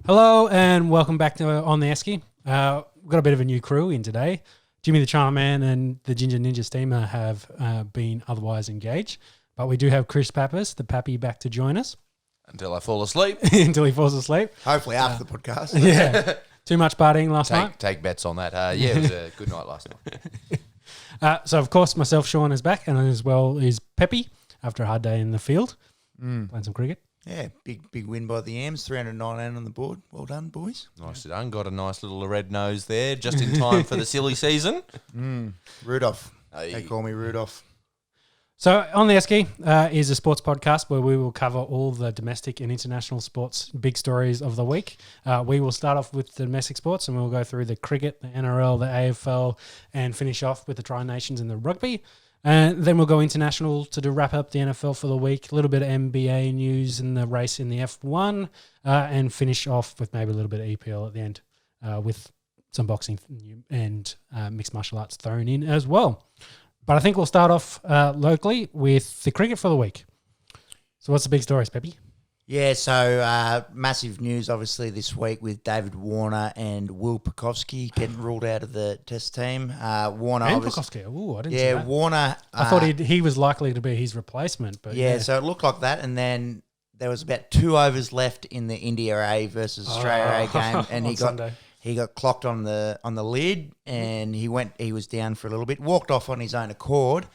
Hello and welcome back to On the Esky. We've got a bit of a new crew in today. Jimmy the Charman and the Ginger Ninja Steamer have been otherwise engaged, but we do have Chris Pappas, the Pappy, back to join us. Until I fall asleep. Until he falls asleep. Hopefully after the podcast. Yeah. Too much partying last night. Take bets on that. Yeah, it was a good night last night. So, of course, myself, Sean, is back, and as well is Peppy after a hard day in the field, playing some cricket. Yeah, big win by the Ams, 319 on the board. Well done, boys. Nicely done. Got a nice little red nose there, just in time for the silly season. Rudolph. Hey. They call me Rudolph. So, On the Esky is a sports podcast where we will cover all the domestic and international sports big stories of the week. We will start off with the domestic sports and we'll go through the cricket, the NRL, the AFL, and finish off with the Tri-Nations and the rugby. And then we'll go international to wrap up the NFL for the week, a little bit of NBA news and the race in the F1, and finish off with maybe a little bit of EPL at the end with some boxing and mixed martial arts thrown in as well. But I think we'll start off locally with the cricket for the week. So what's the big stories, Peppy? Yeah, so massive news obviously this week with David Warner and Will Pucovski getting ruled out of the test team. Warner, And Pucovski. Ooh, I didn't see that. Warner. I thought he was likely to be his replacement. But yeah, so it looked like that, and then there was about 2 overs left in the India A versus Australia A game, and he got clocked on the lid, and he was down for a little bit, walked off on his own accord.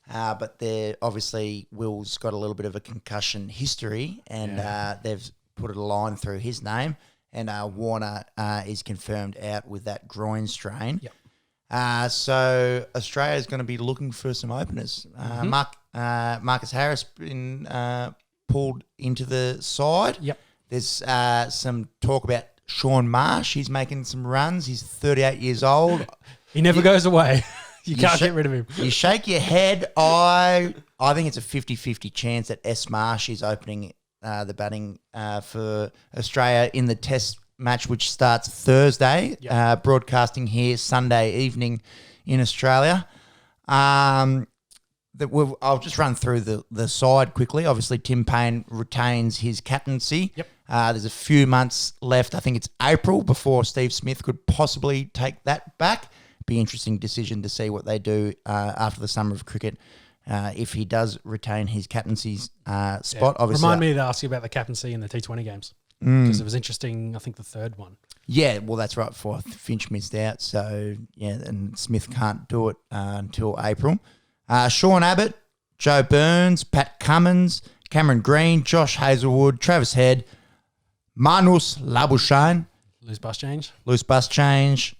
But obviously Will's got a little bit of a concussion history, and they've put a line through his name, and Warner is confirmed out with that groin strain. Yep. So Australia is going to be looking for some openers. Marcus Harris been pulled into the side. Yep. There's some talk about Sean Marsh. He's making some runs. He's 38 years old. He never goes away. You can't get rid of him. You shake your head. I think it's a 50-50 chance that S. Marsh is opening the batting for Australia in the test match, which starts Thursday, broadcasting here Sunday evening in Australia. I'll just run through the side quickly. Obviously, Tim Payne retains his captaincy. Yep. There's a few months left. I think it's April before Steve Smith could possibly take that back. Be interesting decision to see what they do after the summer of cricket if he does retain his captaincy's spot. Obviously, Remind me to ask you about the captaincy in the T20 games because it was interesting. I think the third one. Yeah, well, that's right. Finch missed out, so yeah, and Smith can't do it until April. Sean Abbott, Joe Burns, Pat Cummins, Cameron Green, Josh Hazlewood, Travis Head, Manus Labuschagne, Loose bus change.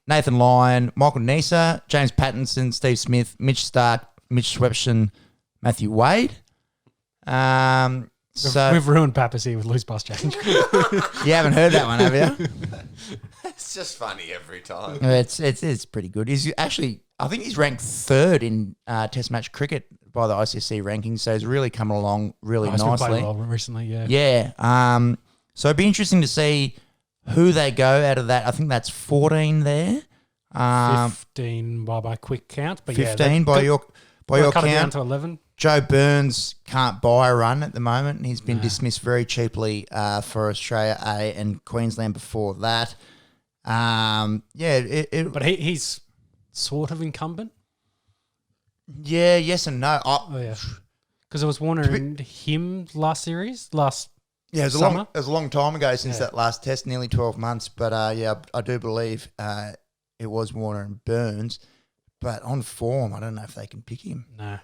Nathan Lyon, Michael Neser, James Pattinson, Steve Smith, Mitch Stark, Mitch Swepson, Matthew Wade. We've ruined Pappas here with loose bus change. You haven't heard that one, have you? It's just funny every time. It's pretty good. He's actually, I think he's ranked 3rd in Test match cricket by the ICC rankings, so he's really coming along really He's been nicely. playing well recently, yeah. Yeah. So it'd be interesting to see who they go out of that. I think that's 14 there. 15 by quick count. But 15 by your cut it down count. to 11. Joe Burns can't buy a run at the moment, and he's been dismissed very cheaply for Australia A and Queensland before that. But he's sort of incumbent. Yeah, yes and no. Because it was Warner and him last series, Yeah, it summer. was a long time ago since that last test, nearly 12 months. But I do believe it was Warner and Burns. But on form, I don't know if they can pick him. No.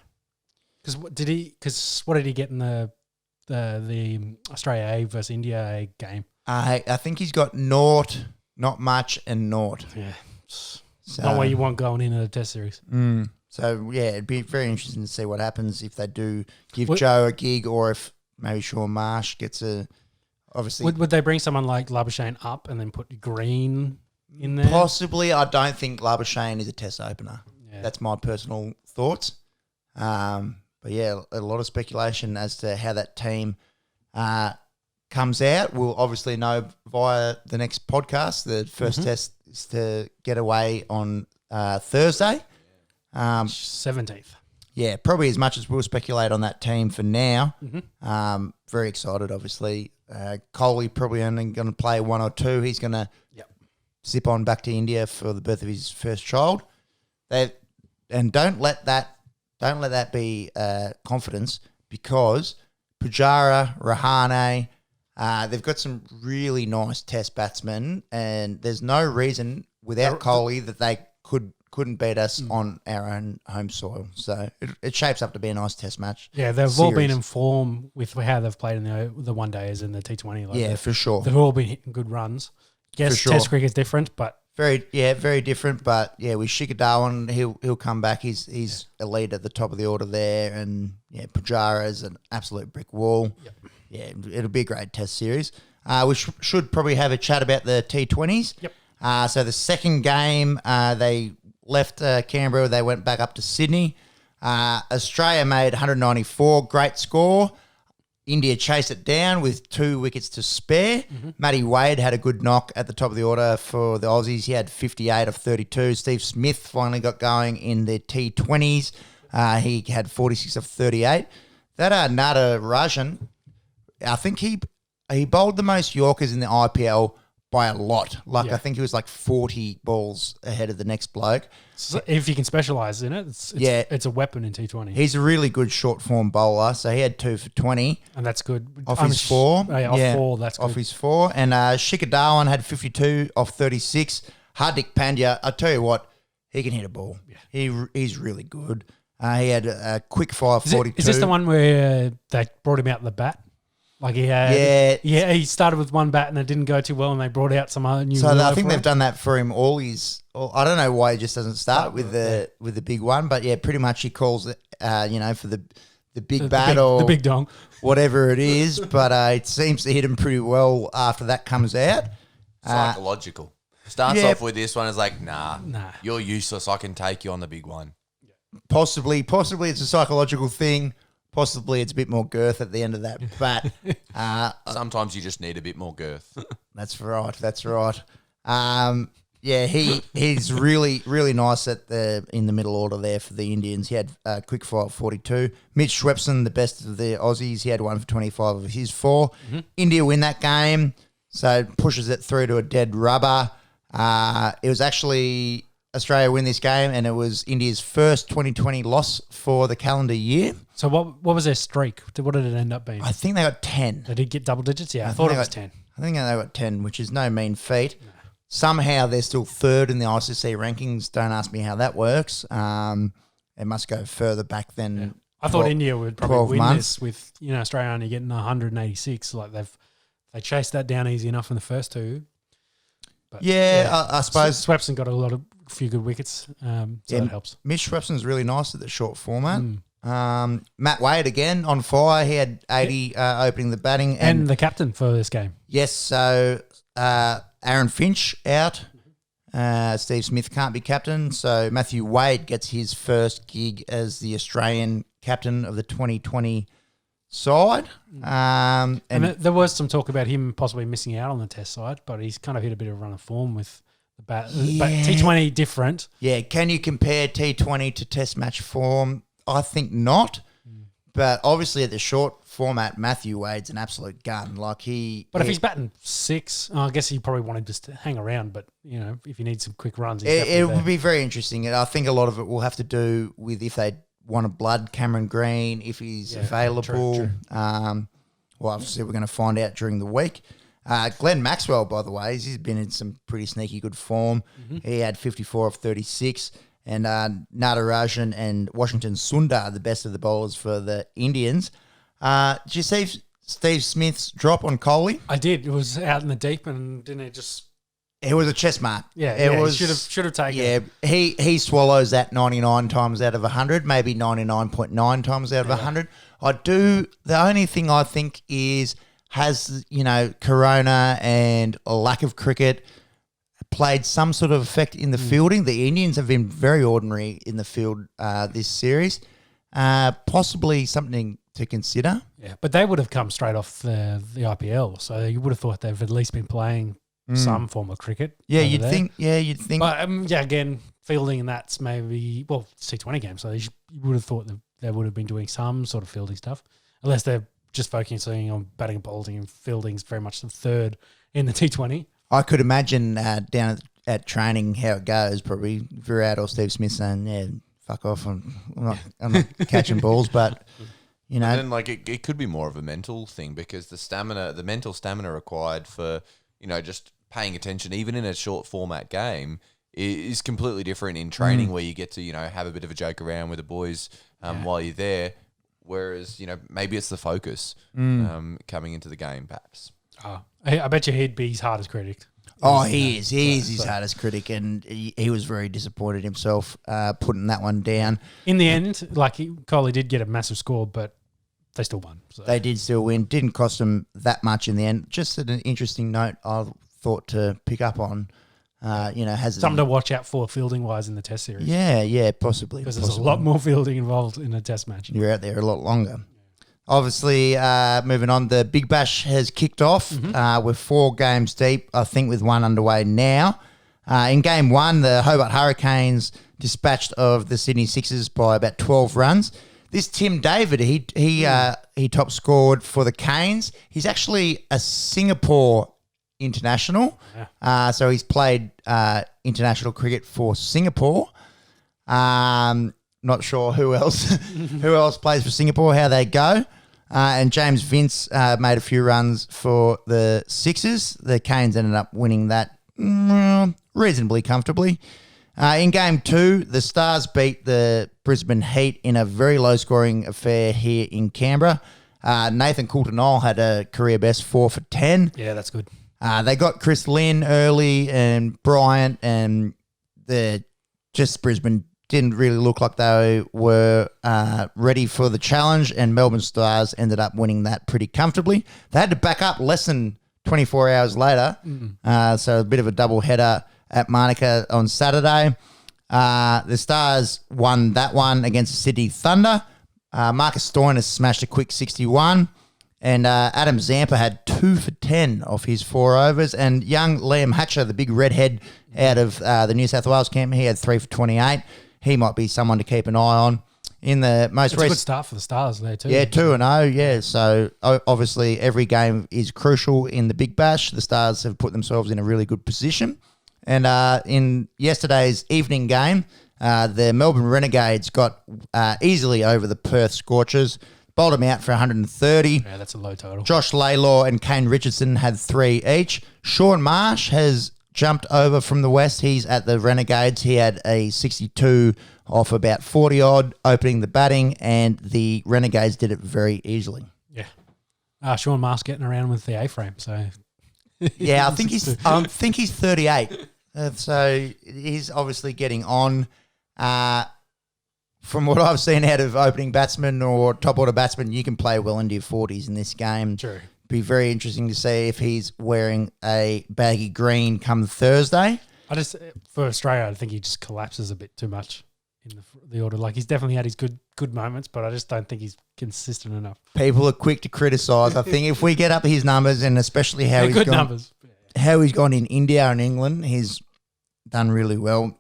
Because what did he get in the Australia A versus India A game? I think he's got naught, not much, and naught. Yeah. Not what you want going into the test series. So, yeah, it'd be very interesting to see what happens if they do give Joe a gig or if maybe Sean Marsh gets obviously. Would they bring someone like Labuschagne up and then put Green in there? Possibly. I don't think Labuschagne is a test opener. Yeah. That's my personal thoughts. But yeah, a lot of speculation as to how that team comes out. We'll obviously know via the next podcast. The first test is to get away on Thursday. 17th. Yeah, probably as much as we'll speculate on that team for now. Very excited, obviously. Coley probably only going to play 1 or 2. He's going to zip on back to India for the birth of his first child. And don't let that be confidence, because Pujara, Rahane, they've got some really nice Test batsmen, and there's no reason without Coley that they couldn't beat us on our own home soil. So it shapes up to be a nice Test match. Yeah, they've all been in form with how they've played in the one days and the T20. Like for sure. They've all been hitting good runs. Yes, Test cricket's different, but very different. But with Shikhar Dhawan, he'll come back. He's elite at the top of the order there, and Pujara is an absolute brick wall. Yep. Yeah, it'll be a great Test series. We should probably have a chat about the T20s. Yep. So the second game, they left Canberra. They went back up to Sydney. Australia made 194. Great score. India chased it down with 2 wickets to spare. Matty Wade had a good knock at the top of the order for the Aussies. He had 58 of 32. Steve Smith finally got going in the T20s. He had 46 of 38. That Nada Rajan, I think he bowled the most Yorkers in the IPL by a lot. I think he was like 40 balls ahead of the next bloke. So if you can specialise in it, it's a weapon in T20. He's a really good short form bowler, so he had 2 for 20. And that's good. Off his 4. Off 4, that's good. Off his 4. And Shikhar Dhawan had 52 off 36. Hardik Pandya, I tell you what, he can hit a ball. Yeah. He's really good. He had a quick fire 42. Is this the one where they brought him out the bat? Like he had, he started with one bat and it didn't go too well, and they brought out some other new. So I think they've done that for him I don't know why he just doesn't start with the big one, but pretty much he calls it, for the big bat or the big dong, whatever it is. But it seems to hit him pretty well after that comes out. Psychological. Starts off with this one is like, nah, you're useless. I can take you on the big one. Possibly it's a psychological thing. Possibly it's a bit more girth at the end of that bat. Sometimes you just need a bit more girth. That's right. He's really, really nice in the middle order there for the Indians. He had a quick fire 42. Mitch Schwepson, the best of the Aussies, he had 1 for 25 of his 4. India win that game, so pushes it through to a dead rubber. It was actually Australia win this game, and it was India's first 2020 loss for the calendar year. So what was their streak? What did it end up being? I think they got 10. They did get double digits? Yeah, I thought it was 10. I think they got 10, which is no mean feat. No. Somehow they're still third in the ICC rankings. Don't ask me how that works. It must go further back than. Yeah. I thought India would probably win this with Australia only getting 186. Like they chased that down easy enough in the first 2. But I suppose Swepson got a few good wickets, so that helps. Mitch Swepson's really nice at the short format. Matt Wade again on fire. He had 80 opening the batting. And the captain for this game. Yes, so Aaron Finch out. Steve Smith can't be captain. So Matthew Wade gets his first gig as the Australian captain of the 2020 side. And there was some talk about him possibly missing out on the Test side, but he's kind of hit a bit of a run of form with the bat. Yeah. But T20 different. Yeah, can you compare T20 to Test match form? I think not. But obviously at the short format, Matthew Wade's an absolute gun. But if he's batting 6, I guess he probably wanted to hang around. But if you need some quick runs, it would be very interesting. And I think a lot of it will have to do with if they want to blood Cameron Green, if he's available. True. Obviously we're going to find out during the week. Glenn Maxwell, by the way, he's been in some pretty sneaky good form. He had 54 of 36. And Natarajan and Washington Sundar, the best of the bowlers for the Indians. Did you see Steve Smith's drop on Coley? I did. It was out in the deep, and didn't it just... It was a chest mark. It was. Should have taken it. Yeah, he swallows that 99 times out of 100, maybe 99.9 times out of 100. The only thing I think is, has, corona and a lack of cricket played some sort of effect in the fielding. The Indians have been very ordinary in the field this series. Possibly something to consider. Yeah, but they would have come straight off the IPL, so you would have thought they've at least been playing some form of cricket. Yeah, you'd think. But again, fielding and that's maybe it's T20 game, so you would have thought that they would have been doing some sort of fielding stuff, unless they're just focusing on batting and bowling and fielding is very much the third in the T20. I could imagine down at training how it goes. Probably Virat or Steve Smith saying, "Yeah, fuck off. I'm not catching balls." But you know, and then like it could be more of a mental thing because the mental stamina required for just paying attention, even in a short format game, is completely different in training where you get to have a bit of a joke around with the boys while you're there. Whereas maybe it's the focus coming into the game, perhaps. Oh, I bet you he'd be his hardest critic. Oh, he is. He is his hardest critic, and he was very disappointed himself putting that one down. In the end, Coley did get a massive score, but they still won. So. They did still win. Didn't cost them that much in the end. Just an interesting note I thought to pick up on. Has something to watch out for fielding-wise in the Test series. Yeah, possibly. Because there's a lot more fielding involved in a Test match. You're out there a lot longer. Obviously, moving on, the Big Bash has kicked off. We're 4 games deep, I think, with one underway now. In Game 1, the Hobart Hurricanes dispatched of the Sydney Sixers by about 12 runs. This Tim David, he top scored for the Canes. He's actually a Singapore international. Yeah. So he's played international cricket for Singapore. Not sure who else plays for Singapore, how they go. And James Vince made a few runs for the Sixers. The Canes ended up winning that reasonably comfortably. In Game 2, the Stars beat the Brisbane Heat in a very low-scoring affair here in Canberra. Nathan Coulter-Nile had a career best 4 for 10. Yeah, that's good. They got Chris Lynn early and Bryant, and Brisbane didn't really look like they were ready for the challenge, and Melbourne Stars ended up winning that pretty comfortably. They had to back up less than 24 hours later, so a bit of a double header at Manuka on Saturday. The Stars won that one against the Sydney Thunder. Marcus Stoinis smashed a quick 61, and Adam Zampa had 2 for 10 off his 4 overs, and young Liam Hatcher, the big redhead out of the New South Wales camp, he had 3 for 28. He might be someone to keep an eye on. In the most recent, a good start for the Stars there too. Yeah, 2-0. Yeah, so obviously every game is crucial in the Big Bash. The Stars have put themselves in a really good position. And in yesterday's evening game, the Melbourne Renegades got easily over the Perth Scorchers, bowled them out for 130. Yeah, that's a low total. Josh Laylor and Kane Richardson had 3 each. Sean Marsh has jumped over from the West. He's at the Renegades. He had a 62 off about 40-odd, opening the batting, and the Renegades did it very easily. Yeah. Sean Marsh getting around with the A-frame, so... Yeah, I think he's 38. So he's obviously getting on. From what I've seen out of opening batsmen or top order batsmen, you can play well into your 40s in this game. True. Be very interesting to see if he's wearing a baggy green come Thursday. For Australia, I think he just collapses a bit too much in the order. Like, he's definitely had his good moments, but I just don't think he's consistent enough. People are quick to criticise. I think if we get up his numbers, and especially how he's gone in India and England, he's done really well.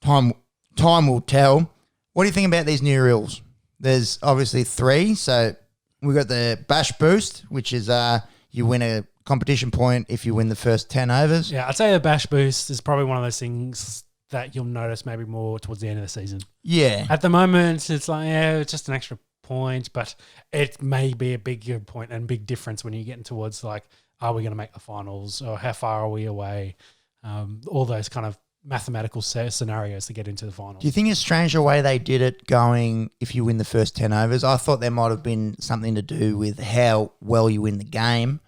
Time will tell. What do you think about these new rules? There's obviously 3, so we've got the Bash Boost, which is you win a competition point if you win the first 10 overs. Yeah, I'd say the Bash Boost is probably one of those things that you'll notice maybe more towards the end of the season. Yeah. At the moment, it's like, it's just an extra point, but it may be a bigger point and big difference when you get towards, like, are we going to make the finals, or how far are we away? All those kind of mathematical scenarios to get into the finals. Do you think it's strange the way they did it, going if you win the first 10 overs? I thought there might have been something to do with how well you win the game.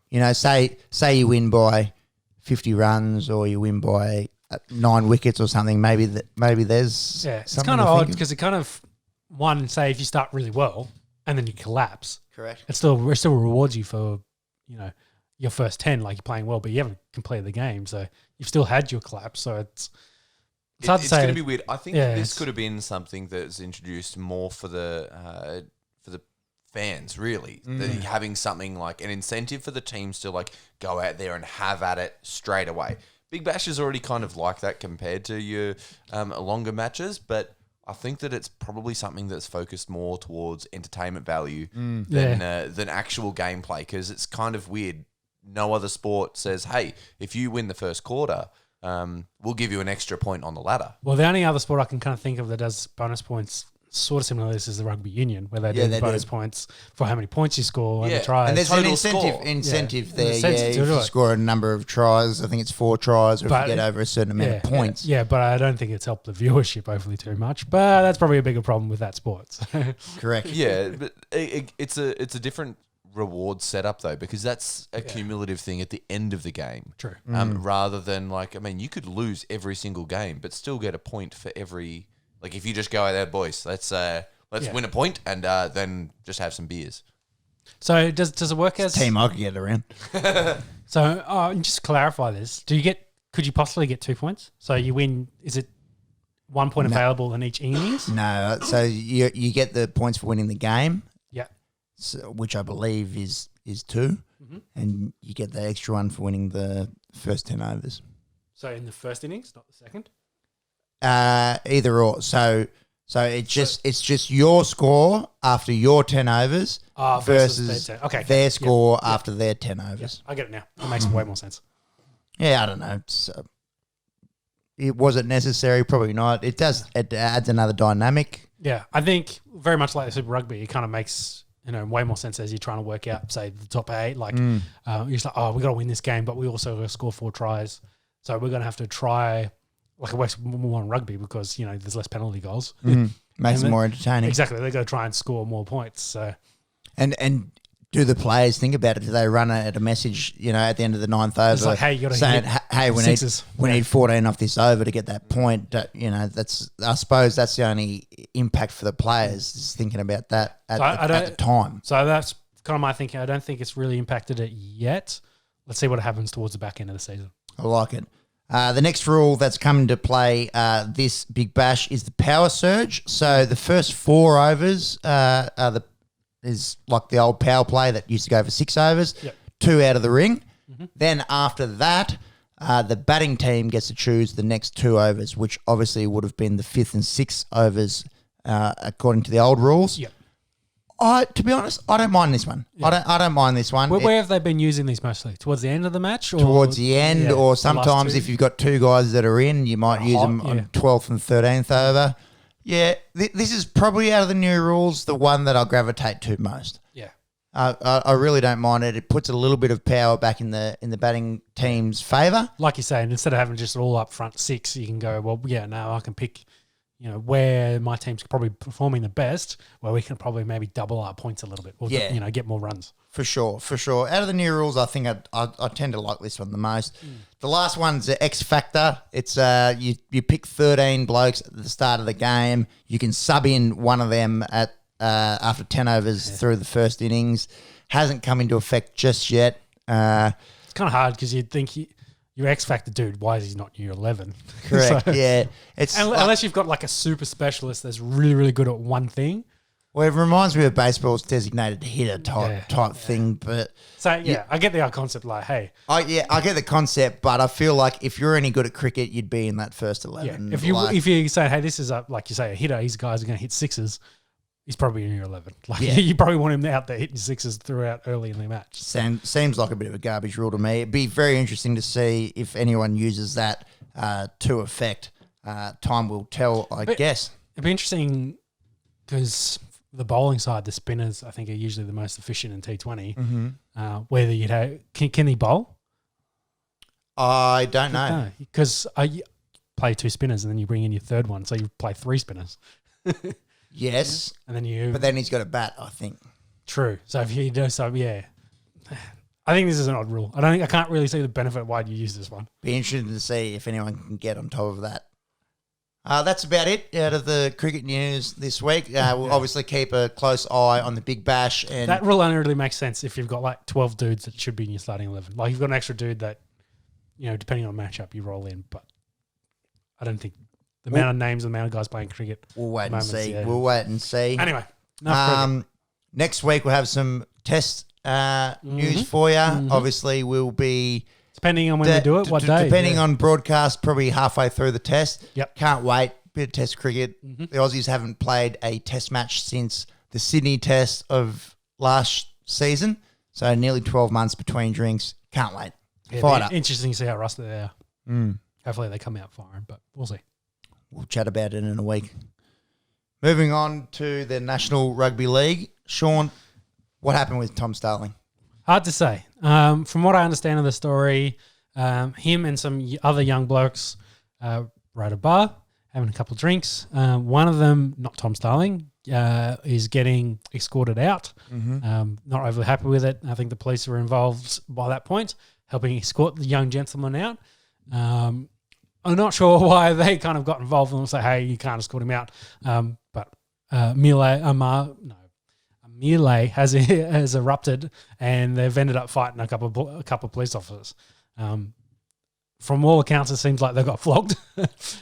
You know, say you win by 50 runs, or you win by 9 wickets or something. Maybe there's it's kind of odd because it kind of say if you start really well and then you collapse. Correct. It still rewards you for your first 10, like you're playing well, but you haven't completed the game, so you've still had your collapse. So it's hard to say. It's going to be weird. I think this could have been something that's introduced more for the fans, really. Having something like an incentive for the teams to like go out there and have at it straight away. Big Bash is already kind of like that compared to your longer matches, but I think that it's probably something that's focused more towards entertainment value than actual gameplay, because it's kind of weird. No other sport says, hey, if you win the first quarter, we'll give you an extra point on the ladder. Well, the only other sport I can kind of think of that does bonus points sort of similar to this is the rugby union, where they do bonus points for how many points you score and the tries. And there's an incentive there. If you score a number of tries, I think it's 4 tries, or if you get over a certain amount of points. Yeah, but I don't think it's helped the viewership overly too much. But that's probably a bigger problem with that sport. Correct. Yeah, but it's a different reward setup though, because that's a cumulative thing at the end of the game. True. Rather than you could lose every single game, but still get a point for every. Like if you just go out there, boys, let's win a point and then just have some beers. So does it work as team I could get around? So just clarify this. Could you possibly get 2 points? So you win. Is it 1 point available in each innings? No. So you get the points for winning the game. Yeah. So, which I believe is 2, and you get the extra one for winning the first 10 overs. So in the first innings, not the second. Either or. So it's just your score after your 10 overs versus their score after their 10 overs. I get it now. It makes way more sense. Yeah, I don't know. Was it necessary? Probably not. It does. It adds another dynamic. Yeah, I think very much like the Super Rugby, it kind of makes way more sense as you're trying to work out, say, the top 8. Like you're just like, we got to win this game, but we also got to score 4 tries, so we're going to have to try. Like it works more in rugby because, there's less penalty goals. Makes it more entertaining. Exactly. They've got to try and score more points. So, And do the players think about it? Do they run it at a message, at the end of the 9th over? It's like, hey, you got to saying, hey, we need 14 off this over to get that point. I suppose that's the only impact for the players, is thinking about that at the time. So that's kind of my thinking. I don't think it's really impacted it yet. Let's see what happens towards the back end of the season. I like it. The next rule that's come into play this Big Bash is the power surge. So the first 4 overs is like the old power play that used to go for 6 overs, 2 out of the ring. Then after that, the batting team gets to choose the next 2 overs, which obviously would have been the 5th and 6th overs according to the old rules. Yep. To be honest, I don't mind this one. Yeah. I don't mind this one. Where have they been using these mostly? Towards the end of the match? Or? Towards the end, or sometimes if you've got 2 guys that are in, you might use them on 12th and 13th over. Yeah, this is probably out of the new rules the one that I'll gravitate to most. Yeah. I really don't mind it. It puts a little bit of power back in the batting team's favour. Like you say, and instead of having just all up front 6, you can go, I can pick where my team's probably performing the best, where we can probably maybe double our points a little bit or, get more runs. For sure. Out of the new rules, I think I tend to like this one the most. The last one's the X Factor. It's you pick 13 blokes at the start of the game. You can sub in one of them at after 10 overs through the first innings. Hasn't come into effect just yet. It's kind of hard because you'd think your X Factor dude, why is he not year 11? Correct, yeah. Unless you've got like a super specialist that's really, really good at one thing. Well, it reminds me of baseball's designated hitter type thing. But so, I get the concept like, hey. I get the concept, but I feel like if you're any good at cricket, you'd be in that first 11. Yeah. If you say, hey, this is like you say, a hitter, these guys are going to hit 6s, he's probably in year 11. You probably want him out there hitting 6s throughout early in the match. Seems like a bit of a garbage rule to me. It'd be very interesting to see if anyone uses that to effect. Time will tell, I guess. It'd be interesting because the bowling side, the spinners, I think, are usually the most efficient in T20. Whether you'd have, can he bowl? I don't know. Because I play 2 spinners and then you bring in your third one, so you play 3 spinners. Yes, and then but then he's got a bat, I think. True. So if you do so, I think this is an odd rule. I can't really see the benefit why you use this one. Be interested to see if anyone can get on top of that. That's about it out of the cricket news this week. We'll obviously keep a close eye on the Big Bash. And that rule only really makes sense if you've got like 12 dudes that should be in your starting 11. Like you've got an extra dude that, depending on matchup, you roll in. But I don't think the amount of names, the amount of guys playing cricket. We'll wait and see. Yeah. We'll wait and see. Anyway, next week we'll have some test news for you. Obviously, we'll be... Depending on when we do it, what day? Depending on broadcast, probably halfway through the test. Yep. Can't wait. bit of Test cricket. The Aussies haven't played a Test match since the Sydney Test of last season. So nearly 12 months between drinks. Can't wait. Fight up. Interesting to see how rusty they are. Hopefully they come out firing, but we'll see. We'll chat about it in a week. Moving on to the National Rugby League. Sean, what happened with Tom Starling? Hard to say. From what I understand of the story, him and some other young blokes were at a bar, having a couple of drinks. One of them, not Tom Starling, is getting escorted out. Not overly happy with it. I think the police were involved by that point, helping escort the young gentleman out. I'm not sure why they kind of got involved and say, hey, you can't escort him out. But melee has erupted, and they've ended up fighting a couple of police officers. From all accounts, it seems like they got flogged.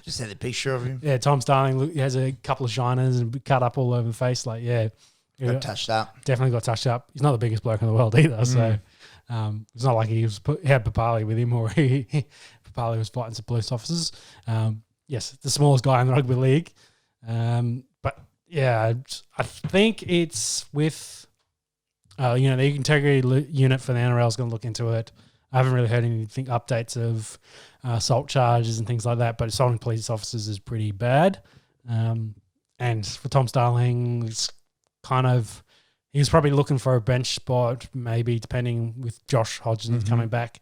Just had a picture of him. Yeah, Tom Starling has a couple of shiners and cut up all over the face. Like, got touched up. Definitely got touched up. He's not the biggest bloke in the world either. So it's not like he had Papali with him, or Papali was fighting some police officers. Yes, the smallest guy in the rugby league. But yeah, I think it's with the integrity unit for the NRL is going to look into it. I haven't really heard anything updates of assault charges and things like that, but assaulting police officers is pretty bad. And for Tom Starling, it's kind of he was probably looking for a bench spot, maybe depending with Josh Hodgson coming back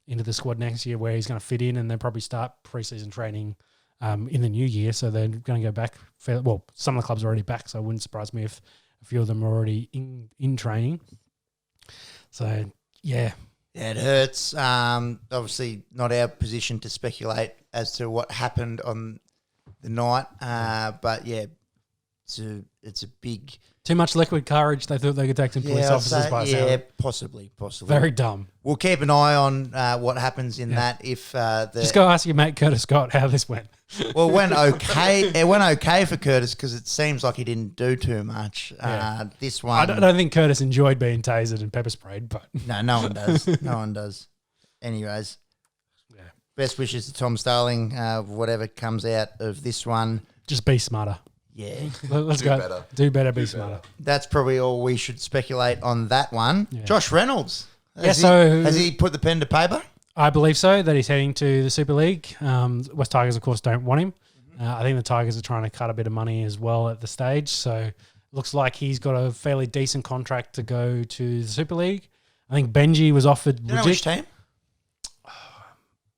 into the squad next year, where he's going to fit in, and they'll probably start preseason training in the new year. So they're going to go back. Some of the clubs are already back, so it wouldn't surprise me if a few of them are already in training. So yeah. Yeah, it hurts. Obviously, not our position to speculate as to what happened on the night. But yeah, it's a big. Too much liquid courage. They thought they could take some police officers by sound. Yeah, possibly. Very dumb. We'll keep an eye on what happens in that. If just go ask your mate Curtis Scott how this went. Well, it went okay. It went okay for Curtis because it seems like he didn't do too much. Yeah. This one, I don't think Curtis enjoyed being tasered and pepper sprayed, but no one does. No one does. Anyways, best wishes to Tom Starling. Whatever comes out of this one, just be smarter. Yeah, let's go. Better. Do better. Be smarter. That's probably all we should speculate on that one. Yeah. Josh Reynolds. Has he put the pen to paper? I believe so, that he's heading to the Super League. West Tigers, of course, don't want him. I think the Tigers are trying to cut a bit of money as well at the stage. So looks like he's got a fairly decent contract to go to the Super League. I think Benji was offered. Do you know which team?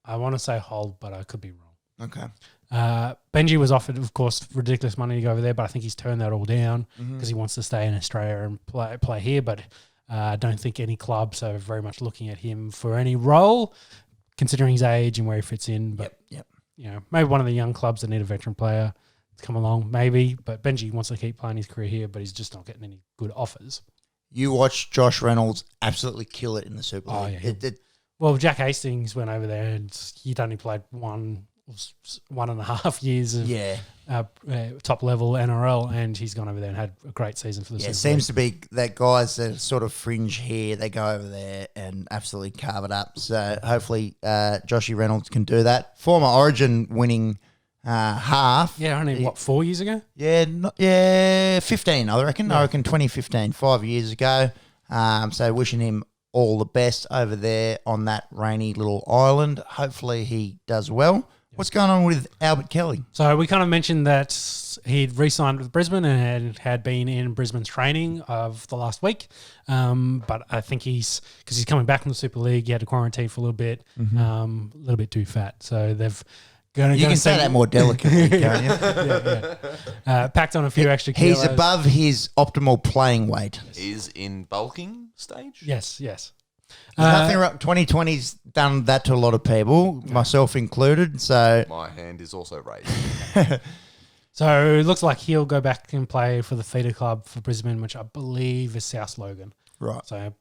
I want to say Hull, but I could be wrong. Okay. Benji was offered, of course, ridiculous money to go over there, but I think he's turned that all down because he wants to stay in Australia and play here. But I don't think any clubs are very much looking at him for any role, considering his age and where he fits in. But maybe one of the young clubs that need a veteran player to come along, maybe. But Benji wants to keep playing his career here, but he's just not getting any good offers. You watched Josh Reynolds absolutely kill it in the Super League. Oh, yeah. Well, Jack Hastings went over there and he'd only played 1.5 years of top level NRL, and he's gone over there and had a great season for the Super League. It seems to be that guys that sort of fringe here, they go over there and absolutely carve it up. So hopefully Joshy Reynolds can do that. Former Origin winning half. Yeah, only 4 years ago? Yeah, 15, I reckon. Yeah. I reckon 2015, 5 years ago. So wishing him all the best over there on that rainy little island. Hopefully he does well. What's going on with Albert Kelly? So we kind of mentioned that he'd re-signed with Brisbane and had been in Brisbane's training of the last week. But I think because he's coming back from the Super League, he had to quarantine for a little bit, a little bit too fat. So they've You can say that more delicately, can't you? Packed on a few extra kilos. He's above his optimal playing weight. Is in bulking stage? Yes. Nothing wrong. 2020's done that to a lot of people, myself included. So my hand is also raised. So it looks like he'll go back and play for the feeder club for Brisbane, which I believe is South Logan. Right. So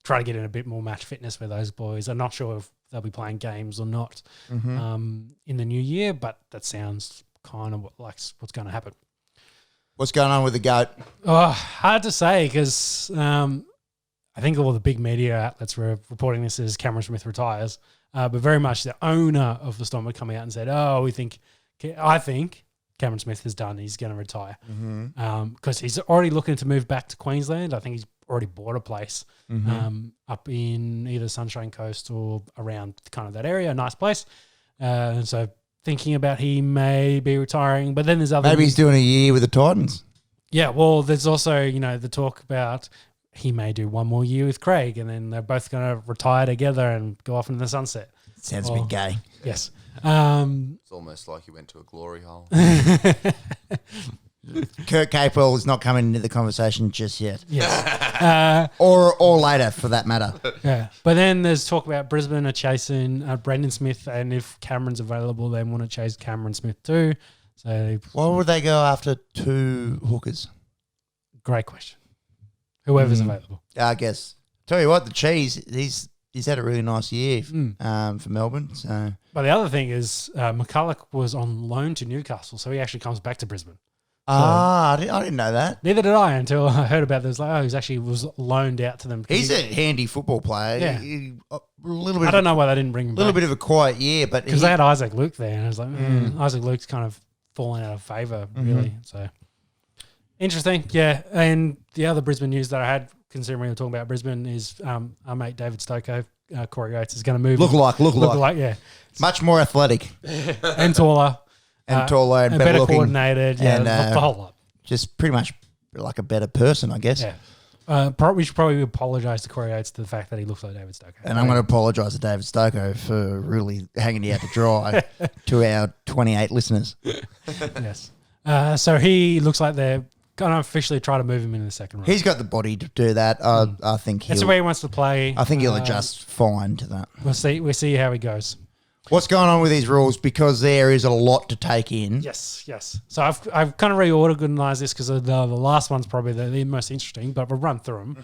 try to get in a bit more match fitness with those boys. I'm not sure if they'll be playing games or not in the new year, but that sounds kind of like what's going to happen. What's going on with the GOAT? Oh, hard to say because I think all the big media outlets were reporting this as Cameron Smith retires, but very much the owner of the Storm would come out and said, I think Cameron Smith is done. He's going to retire because he's already looking to move back to Queensland. I think he's already bought a place up in either Sunshine Coast or around kind of that area, a nice place. So thinking about he may be retiring, but then there's other... Maybe he's doing a year with the Titans. Yeah, well, there's also, the talk about he may do one more year with Craig and then they're both going to retire together and go off into the sunset. Sounds a bit gay. Yes. It's almost like he went to a glory hole. Kurt Capewell is not coming into the conversation just yet. Yes. Or later, for that matter. Yeah. But then there's talk about Brisbane are chasing Brendan Smith, and if Cameron's available, they want to chase Cameron Smith too. So why would they go after 2 hookers? Great question. Whoever's available. I guess. Tell you what, the Cheese, he's had a really nice year for Melbourne. So, but the other thing is McCulloch was on loan to Newcastle, so he actually comes back to Brisbane. I didn't know that. Neither did I until I heard about this. Like, he was loaned out to them. He's a handy football player. Yeah. A little bit. I don't know why they didn't bring him back. A little bit of a quiet year, but because they had Isaac Luke there, and I was like, Isaac Luke's kind of fallen out of favour, really. So interesting, yeah. And the other Brisbane news that I had, considering we were talking about Brisbane, is our mate David Stoko, Corey Oates, is going to move. Look like, yeah. Much more athletic and taller. And taller and better looking, coordinated, yeah, and, the whole lot. Just pretty much like a better person, I guess. Yeah. We should probably apologise to Corey Oates to the fact that he looks like David Stoko. And I'm going to apologise to David Stoko for really hanging you out to dry to our 28 listeners. Yes. So he looks like they're going to officially try to move him in the second round. He's got the body to do that. I think that's the way he wants to play. I think he'll adjust fine to that. We'll see how he goes. What's going on with these rules? Because there is a lot to take in. Yes. So I've kind of reorganized this because the last one's probably the most interesting, but we'll run through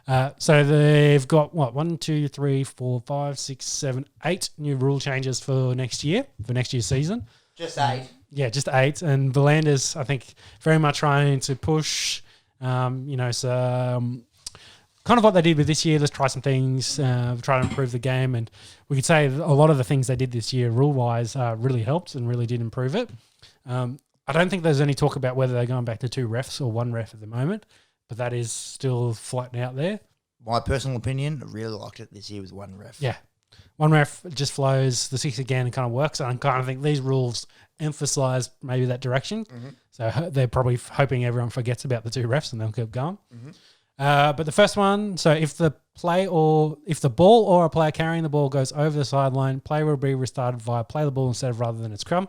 them. So they've got 1, 2, 3, 4, 5, 6, 7, 8 new rule changes for next year's season. Just 8. Yeah, just 8. And the Landers, I think, very much trying to push, some kind of what they did with this year. Let's try some things, try to improve the game. And we could say a lot of the things they did this year rule-wise really helped and really did improve it. I don't think there's any talk about whether they're going back to 2 refs or 1 ref at the moment, but that is still floating out there. My personal opinion, I really liked it this year with 1 ref. Yeah. 1 ref just flows, the 6 again kind of works. And I kind of think these rules emphasise maybe that direction. So they're probably hoping everyone forgets about the 2 refs and they'll keep going. But the first one, so if the ball or a player carrying the ball goes over the sideline, play will be restarted via play the ball instead of rather than a scrum.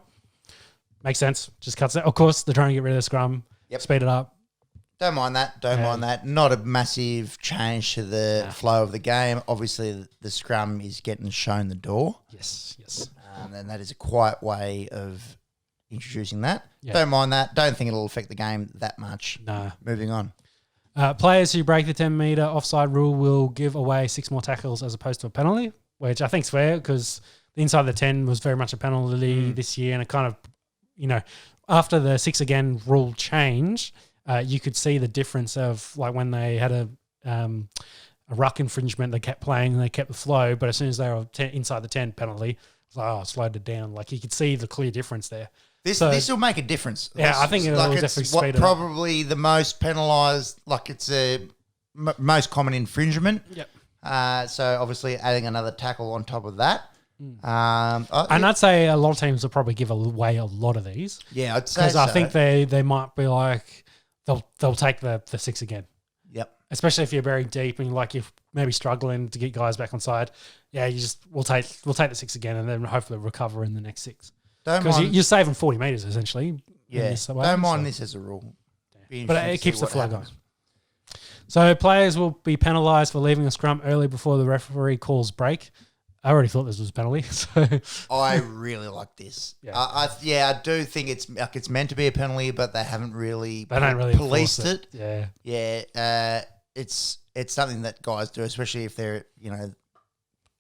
Makes sense. Just cuts it. Of course, they're trying to get rid of the scrum, speed it up. Don't mind that. Not a massive change to the flow of the game. Obviously, the scrum is getting shown the door. Yes. And that is a quiet way of introducing that. Yeah. Don't mind that. Don't think it'll affect the game that much. No. Moving on. Players who break the 10-metre offside rule will give away 6 more tackles as opposed to a penalty, which I think is fair because the inside the 10 was very much a penalty this year. And it kind of, after the 6 again rule change, you could see the difference of like when they had a ruck infringement, they kept playing and they kept the flow. But as soon as they were inside the 10 penalty, it's like, it slowed it down. Like you could see the clear difference there. This will make a difference. Yeah, I think it'll definitely speed it up. Probably the most penalised, like it's a most common infringement. Yep. So obviously adding another tackle on top of that. And I'd say a lot of teams will probably give away a lot of these. Yeah, I'd say because I think they might be like they'll take the 6 again. Yep. Especially if you're very deep and like you're maybe struggling to get guys back on side. Yeah, we'll take the 6 again and then hopefully recover in the next 6. Because you're saving 40 metres essentially. Yeah, don't mind this as a rule. But it keeps the flow going. So players will be penalised for leaving a scrum early before the referee calls break. I already thought this was a penalty. So I really like this. Yeah. I do think it's meant to be a penalty, but they haven't really policed it. Yeah. Yeah. It's something that guys do, especially if they're,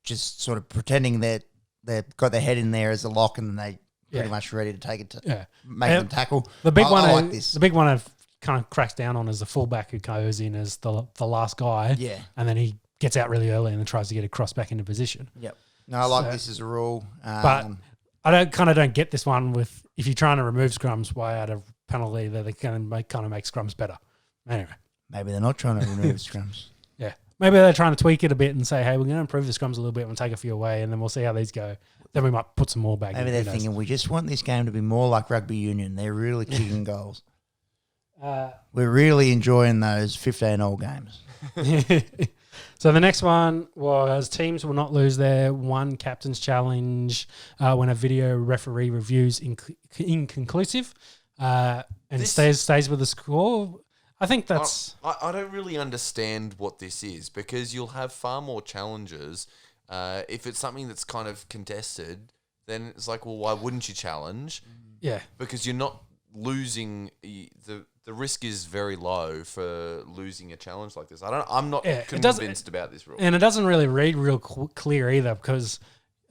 just sort of pretending that they've got their head in there as a lock and then they pretty much ready to take it to make them tackle. The big one I like this. The big one I've kind of cracks down on is the fullback who goes in as the last guy. Yeah. And then he gets out really early and then tries to get across back into position. Yep. No, I like this as a rule. But I don't get this one with if you're trying to remove scrums, why add a penalty that they can make scrums better. Anyway. Maybe they're not trying to remove scrums. Yeah. Maybe they're trying to tweak it a bit and say, hey, we're going to improve the scrums a little bit and take a few away and then we'll see how these go. Then we might put some more back in. Maybe they're thinking, we just want this game to be more like rugby union. They're really kicking goals. We're really enjoying those 15-all games. So the next one was teams will not lose their one captain's challenge when a video referee reviews inconclusive and stays with the score. I think that's... I don't really understand what this is because you'll have far more challenges. If it's something that's kind of contested, then it's like, well, why wouldn't you challenge? Yeah. Because you're not losing... The risk is very low for losing a challenge like this. I'm not convinced about this rule. And it doesn't really read real clear either because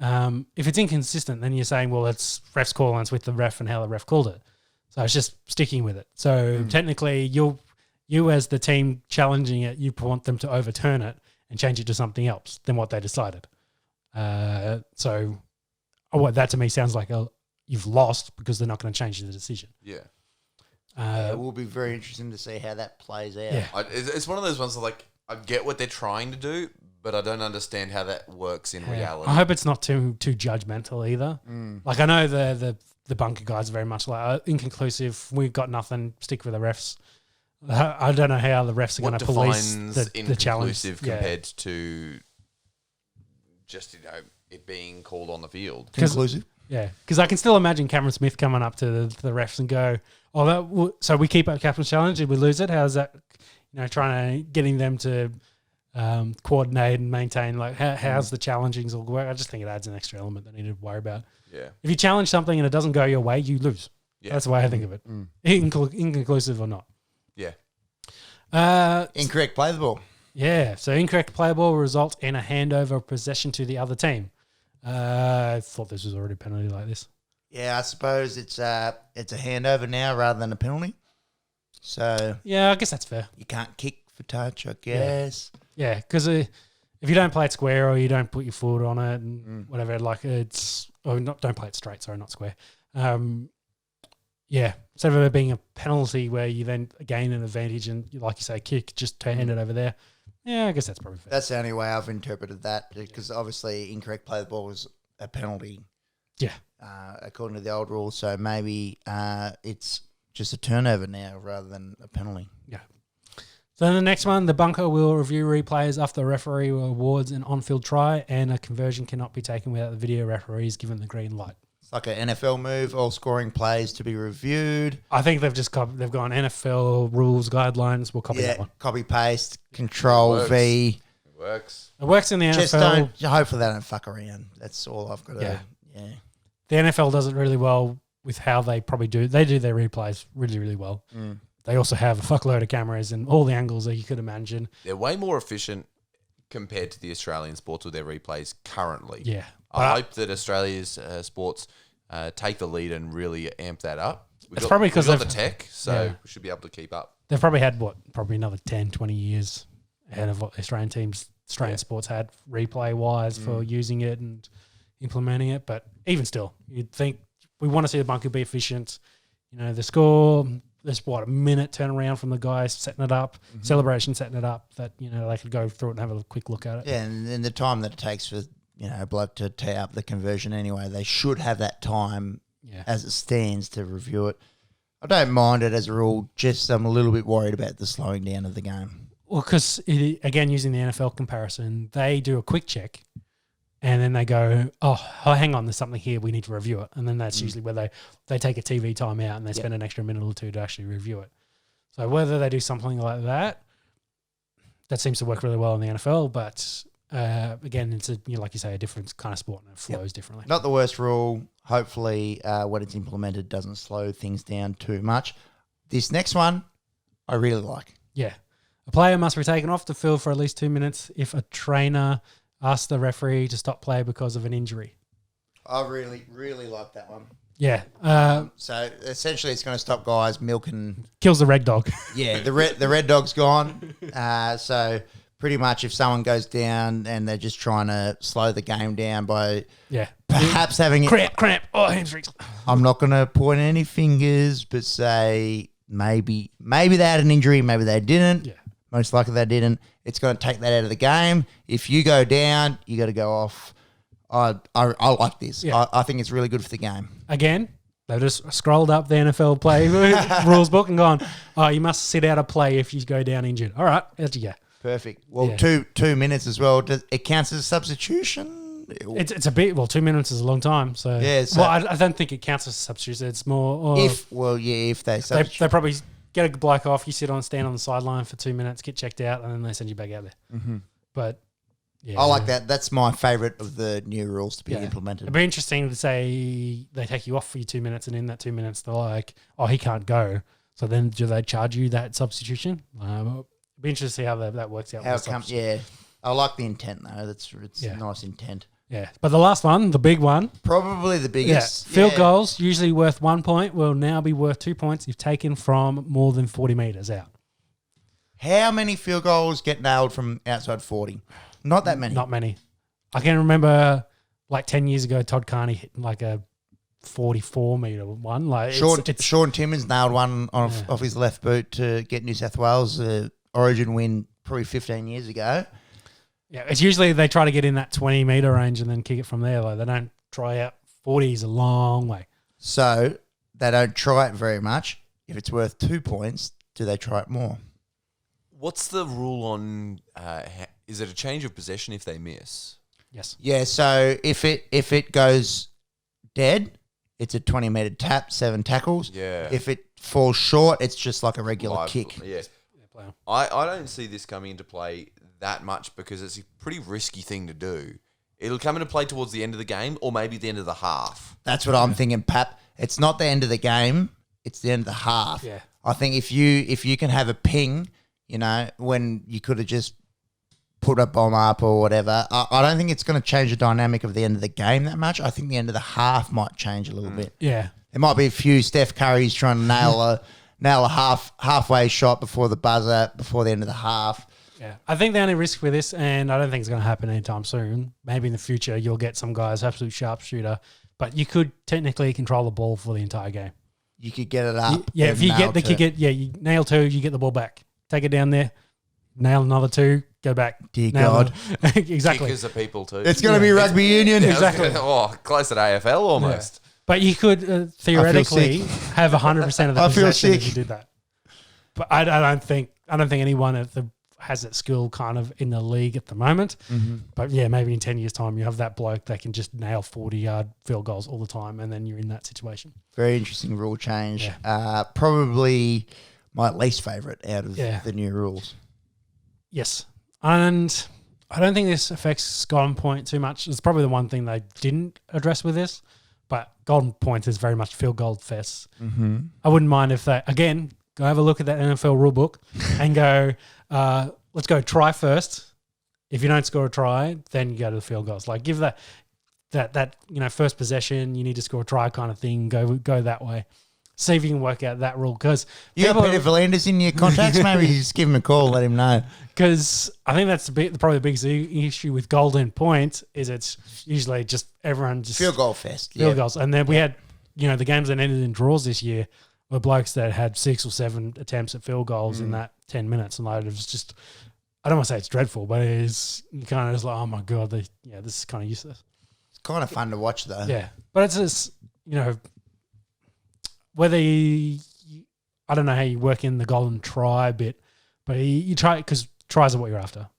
if it's inconsistent, then you're saying, well, it's ref's call and it's with the ref and how the ref called it. So it's just sticking with it. So technically, you as the team challenging it, you want them to overturn it and change it to something else than what they decided. So that to me sounds like you've lost because they're not going to change the decision. Yeah. It will be very interesting to see how that plays out. Yeah. It's one of those ones that, like, I get what they're trying to do, but I don't understand how that works in reality. I hope it's not too judgmental either. Like, I know the bunker guys are very much like, inconclusive, we've got nothing, stick with the refs. I don't know how the refs are going to police the challenge. Compared to just, it being called on the field. Conclusive? Yeah, because I can still imagine Cameron Smith coming up to the refs and go, so we keep up captain's challenge, did we lose it? How's that, trying to getting them to coordinate and maintain, like, how's the challengings all work? I just think it adds an extra element that I need to worry about. Yeah. If you challenge something and it doesn't go your way, you lose. Yeah. That's the way I think of it. Inconclusive or not. Yeah. Incorrect play the ball. Yeah, so incorrect play ball will result in a handover of possession to the other team. I thought this was already a penalty like this. Yeah, I suppose it's a handover now rather than a penalty. So yeah, I guess that's fair. You can't kick for touch, I guess. Yeah, because if you don't play it square or you don't put your foot on it and whatever, like don't play it straight. Sorry, not square. Yeah, instead of it being a penalty where you then gain an advantage and, like you say, kick, just hand it over there. Yeah, I guess that's probably fair. That's the only way I've interpreted that because obviously incorrect play the ball was a penalty. Yeah. According to the old rules. So maybe it's just a turnover now rather than a penalty. Yeah. So the next one, the bunker will review replays after the referee awards an on-field try and a conversion cannot be taken without the video referees given the green light. It's like an NFL move, all scoring plays to be reviewed. I think they've gone NFL rules, guidelines. We'll copy that one. Copy, paste, control, V. It works. It works in the Just NFL. Hopefully they don't fuck around. That's all I've got to Yeah. The NFL does it really well with how they probably do. They do their replays really, really well. They also have a fuckload of cameras and all the angles that you could imagine. They're way more efficient compared to the Australian sports with their replays currently. Yeah. I hope that Australia's sports take the lead and really amp that up. It's probably because they've got the tech, so we should be able to keep up. They've probably had, probably another 10, 20 years ahead of what Australian sports had replay-wise for using it and implementing it. But even still, you'd think we want to see the bunker be efficient. The score, there's a minute turnaround from the guys setting it up, celebration setting it up, that, they could go through it and have a quick look at it. Yeah, and the time that it takes for a bloke to tee up the conversion anyway, they should have that time as it stands to review it. I don't mind it as a rule, just I'm a little bit worried about the slowing down of the game. Well, because, again, using the NFL comparison, they do a quick check and then they go, oh, hang on, there's something here, we need to review it. And then that's usually where they take a TV time out and they spend an extra minute or two to actually review it. So whether they do something like that, that seems to work really well in the NFL, but... again, it's like you say, a different kind of sport and it flows differently. Not the worst rule. Hopefully, when it's implemented, doesn't slow things down too much. This next one, I really like. Yeah. A player must be taken off the field for at least 2 minutes if a trainer asks the referee to stop play because of an injury. I really, really like that one. Yeah. So essentially, it's going to stop guys milking. Kills the red dog. Yeah, the red dog's gone. So pretty much, if someone goes down and they're just trying to slow the game down by perhaps having cramp. Oh, hamstrings. I'm not going to point any fingers, but say maybe they had an injury, maybe they didn't. Yeah. Most likely they didn't. It's going to take that out of the game. If you go down, you got to go off. I like this. Yeah. I think it's really good for the game. Again, they've just scrolled up the NFL play rules book and gone, oh, you must sit out a play if you go down injured. All right, out you go. Perfect. Well, Yeah. 2 minutes as well. It counts as a substitution? It's a bit, 2 minutes is a long time. So, Yeah, so- well, I don't think it counts as a substitution. It's more, If they substitute. they probably get a bloke off, you stand on the sideline for 2 minutes, get checked out, and then they send you back out there. Mm-hmm. But, yeah. I like that. That's my favourite of the new rules to be Yeah. implemented. It'd be interesting to say they take you off for your 2 minutes, and in that 2 minutes, they're like, oh, he can't go. So then do they charge you that substitution? It'd be interesting to see how that works out. How it comes, yeah. I like the intent, though. It's Yeah. nice intent. Yeah. But the last one, the big one, Probably the biggest. field goals, usually worth 1 point, will now be worth 2 points if taken from more than 40 metres out. How many field goals get nailed from outside 40? Not that many. Not many. I can remember like 10 years ago, Todd Carney hit like a 44-metre one. Like Sean Timmins nailed one off his left boot to get New South Wales Origin win probably 15 years ago. Yeah, it's usually they try to get in that 20-metre range and then kick it from there. Like they don't try out 40 is a long way. So they don't try it very much. If it's worth 2 points, do they try it more? What's the rule on? Is it a change of possession if they miss? Yes. Yeah. So if it goes dead, it's a 20-metre tap, 7 tackles. Yeah. If it falls short, it's just like a regular Live- kick. Yeah. Play on. I don't see this coming into play that much because it's a pretty risky thing to do. It'll come into play towards the end of the game or maybe the end of the half. That's what I'm thinking, Pap. It's not the end of the game; it's the end of the half. Yeah. I think if you can have a ping, when you could have just put a bomb up or whatever, I don't think it's going to change the dynamic of the end of the game that much. I think the end of the half might change a little bit. Yeah. There might be a few Steph Currys trying to nail a halfway shot before the buzzer before the end of the half. Yeah. I think the only risk with this, and I don't think it's going to happen anytime soon, maybe in the future you'll get some guys, absolute sharpshooter, but you could technically control the ball for the entire game. You could get it up. Yeah, if you get the kick it, you nail 2, you get the ball back. Take it down there, nail another 2, go back. Dear nail God. exactly. Kickers are people too. It's going to be rugby union. Exactly. Close at AFL almost. But you could theoretically have 100% of the I feel possession if sick. you did that. But I don't think anyone has that skill kind of in the league at the moment. Mm-hmm. But yeah, maybe in 10 years' time you have that bloke that can just nail 40-yard field goals all the time, and then you're in that situation. Very interesting rule change. Probably my least favourite out of the new rules. Yes. And I don't think this affects Golden Point too much. It's probably the one thing they didn't address with this, but Golden Point is very much field goal fest. Mm-hmm. I wouldn't mind if they, again, go have a look at that NFL rule book and go, let's go try first. If you don't score a try, then you go to the field goals. Like give that first possession, you need to score a try kind of thing. Go that way. See if you can work out that rule, because You got Peter Valandis in your contacts? Maybe just give him a call, let him know. Because I think that's probably the biggest issue with Golden Point is it's usually just everyone just Field goal fest. field goals, and then we had the games that ended in draws this year were blokes that had 6 or 7 attempts at field goals in that 10 minutes, and like it was just, I don't want to say it's dreadful, but it is kind of just like, oh my god, this is kind of useless. It's kind of fun to watch though. Yeah, but it's just whether I don't know how you work in the golden try bit, but you try, because tries are what you're after.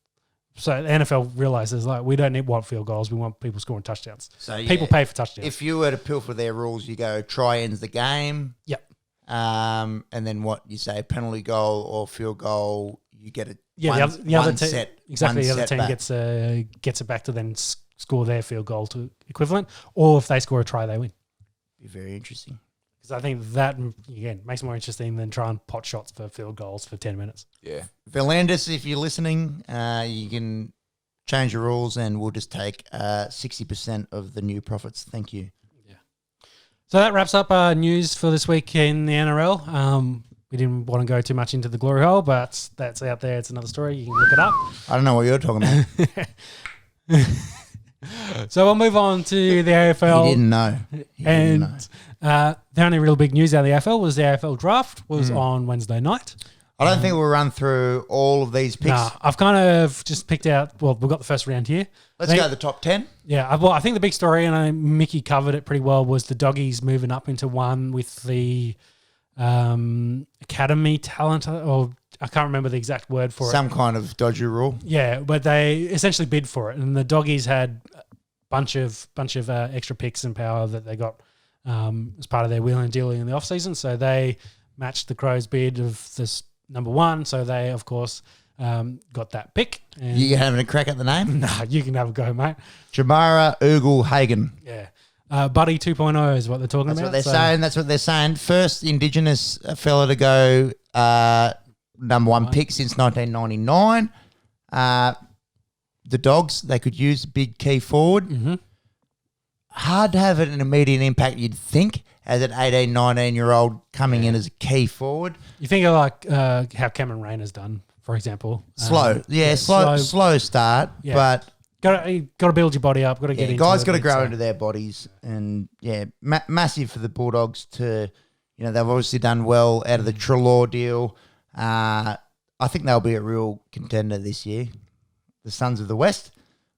So the NFL realizes like we don't want field goals, we want people scoring touchdowns. So People pay for touchdowns. If you were to pilfer their rules, you go try ends the game. Yep. And then what you say, penalty goal or field goal, you get it. the other team, set, exactly. The other team back. gets it back to then score their field goal to equivalent, or if they score a try, they win. Be very interesting. Because I think that again makes it more interesting than trying pot shots for field goals for 10 minutes. Yeah. Valandis, if you're listening, you can change the rules and we'll just take 60% of the new profits. Thank you. So that wraps up our news for this week in the NRL. We didn't want to go too much into the glory hole, but that's out there. It's another story. You can look it up. I don't know what you're talking about. So we'll move on to the AFL. He didn't know. The only real big news out of the AFL was the AFL draft was on Wednesday night. I don't think we'll run through all of these picks. Nah, I've kind of just picked out. Well, we've got the first round here. Let's go to the top 10. Yeah, well, I think the big story, and Mickey covered it pretty well, was the Doggies moving up into one with the academy talent, or I can't remember the exact word for it. Some kind of dodgy rule. Yeah, but they essentially bid for it, and the Doggies had a bunch of extra picks and power that they got as part of their wheeling and dealing in the off-season. So they matched the Crows' bid of this number one. So they, of course, got that pick. And You having a crack at the name? nah, you can have a go, mate. Jamara Ugle Hagen. Yeah. Buddy 2.0 is what they're talking That's about. what they're saying. That's what they're saying. First Indigenous fella to go number one pick since 1999. The Dogs, they could use a big key forward. Mm-hmm. Hard to have an immediate impact, you'd think, as an 18, 19-year-old coming in as a key forward. You think of like how Cameron Rayner's done, for example. Slow. Slow start, Yeah. but Got to build your body up. Got to get into guys it, got to grow so- into their bodies, and massive for the Bulldogs to, they've obviously done well out of the Trelaw deal. I think they'll be a real contender this year, the Sons of the West.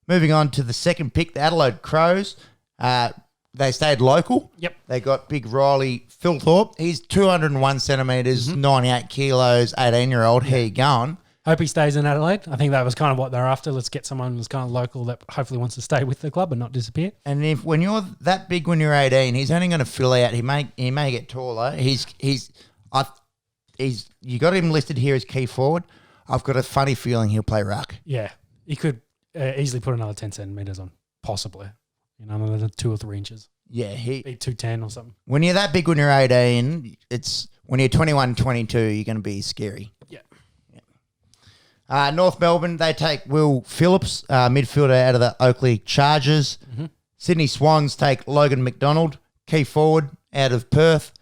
Moving on to the second pick, the Adelaide Crows. They stayed local. Yep. They got big Riley Philthorpe. He's 201 centimetres, 98 kilos, 18-year-old. How you going? Hope he stays in Adelaide. I think that was kind of what they're after. Let's get someone who's kind of local that hopefully wants to stay with the club and not disappear. And when you're that big when you're 18, he's only going to fill out. He may get taller. You got him listed here as key forward. I've got a funny feeling he'll play ruck. Yeah. He could easily put another 10 centimetres on, possibly. Another 2 or 3 inches. Yeah, Be 210 or something. when you're that big when you're 18, it's when you're 21, 22, you're going to be scary. Yeah. North Melbourne, they take Will Phillips, midfielder out of the Oakley Chargers. Mm-hmm. Sydney Swans take Logan McDonald, key forward out of Perth.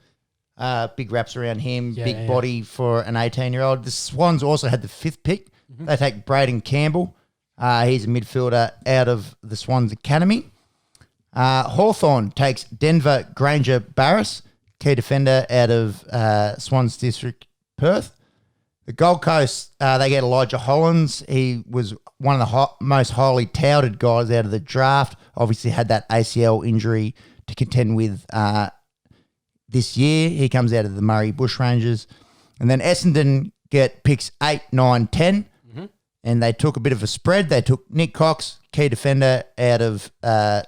Big wraps around him, big body for an 18-year-old. The Swans also had the 5th pick. Mm-hmm. They take Braden Campbell. He's a midfielder out of the Swans Academy. Hawthorn takes Denver Granger Barris, key defender out of Swans District, Perth. The Gold Coast, they get Elijah Hollins. He was one of the most highly touted guys out of the draft. Obviously had that ACL injury to contend with this year. He comes out of the Murray Bushrangers. And then Essendon get picks 8, 9, 10. Mm-hmm. And they took a bit of a spread. They took Nick Cox, key defender out of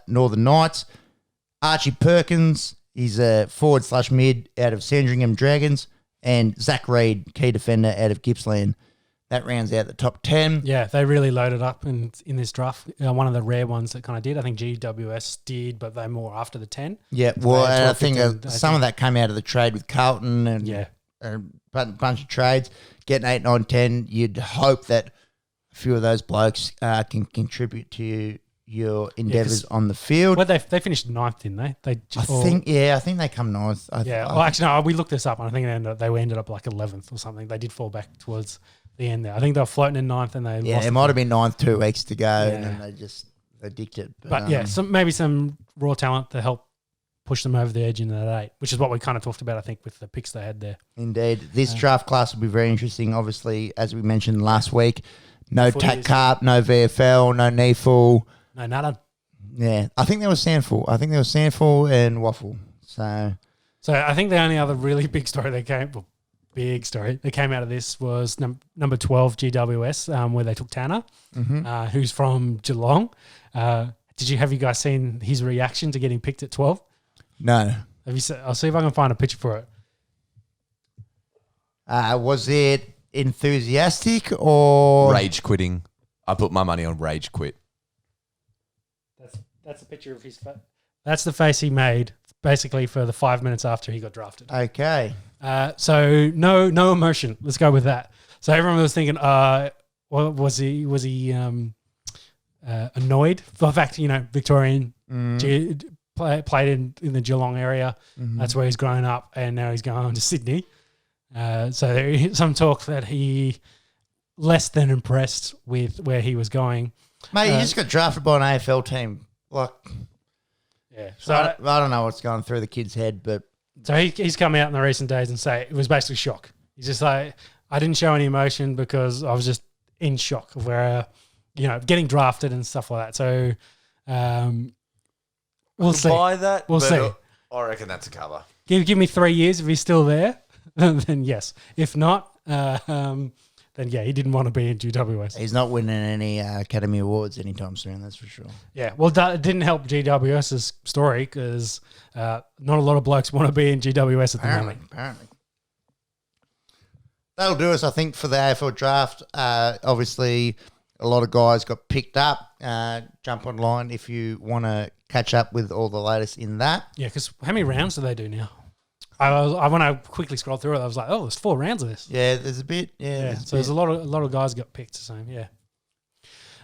Northern Knights. Archie Perkins, he's a forward/mid out of Sandringham Dragons. And Zach Reid, key defender out of Gippsland. That rounds out the top 10. Yeah, they really loaded up in this draft. One of the rare ones that kind of did. I think GWS did, but they're more after the 10. Yeah, well, and I think some of that came out of the trade with Carlton and a bunch of trades. Getting 8, 9, 10, you'd hope that a few of those blokes can contribute to your endeavours on the field. Well, they finished 9th, didn't they? I think they come 9th. We looked this up, and I think they ended up like 11th or something. They did fall back towards the end there. I think they were floating in 9th, and they lost. It might have been 9th 2 weeks to go, and then they dicked it. But maybe some raw talent to help push them over the edge in that 8, which is what we kind of talked about, I think, with the picks they had there. Indeed. This draft class will be very interesting. Obviously, as we mentioned last week, no TAC Carp, no VFL, no NEFL. No, none. Yeah, I think there was Sandful and Waffle. So I think the only other really big story that came out of this was number 12 GWS, where they took Tanner, who's from Geelong. Have you guys seen his reaction to getting picked at 12? No. I'll see if I can find a picture for it. Was it enthusiastic or rage quitting? I put my money on rage quit. That's a picture of his face. That's the face he made basically for the 5 minutes after he got drafted. Okay. So no emotion. Let's go with that. So everyone was thinking, was he annoyed for the fact, Victorian played in the Geelong area. Mm-hmm. That's where he's grown up, and now he's going to Sydney. So there is some talk that he less than impressed with where he was going. Mate, you just got drafted by an AFL team. Like, Yeah. so I don't know what's going through the kid's head, but So he's come out in the recent days and say it was basically shock. He's just like, I didn't show any emotion because I was just in shock of where, getting drafted and stuff like that. So we'll see. Buy that. We'll see. I reckon that's a cover. Give me 3 years if he's still there, then yes. If not, then yeah, he didn't want to be in GWS. he's not winning any Academy Awards anytime soon, that's for sure. Yeah, well, it didn't help GWS's story because not a lot of blokes want to be in GWS at the moment. Apparently. That'll do us, I think, for the AFL draft. Obviously, a lot of guys got picked up. Jump online if you want to catch up with all the latest in that. Yeah, because how many rounds do they do now? When I quickly scrolled through it, I was like, oh, there's 4 rounds of this. Yeah, there's a bit. Yeah, There's a lot of guys got picked. So yeah.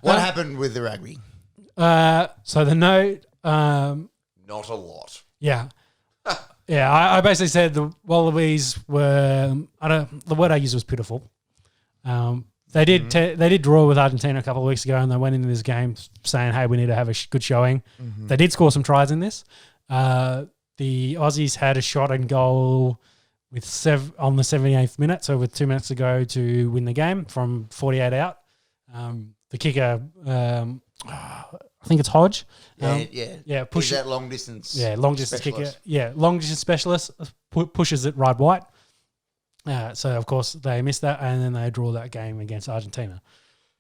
What happened with the rugby? So the note. Not a lot. Yeah. Yeah, I basically said the Wallabies were. The word I used was pitiful. They did draw with Argentina a couple of weeks ago, and they went into this game saying, "Hey, we need to have a good showing." Mm-hmm. They did score some tries in this. The Aussies had a shot and goal with on the 78th minute, so with 2 minutes to go to win the game from 48 out. The kicker, I think it's Hodge. Yeah. Push that long distance. Yeah, long distance kicker. Yeah, long distance specialist pushes it right white. So of course they missed that, and then they draw that game against Argentina.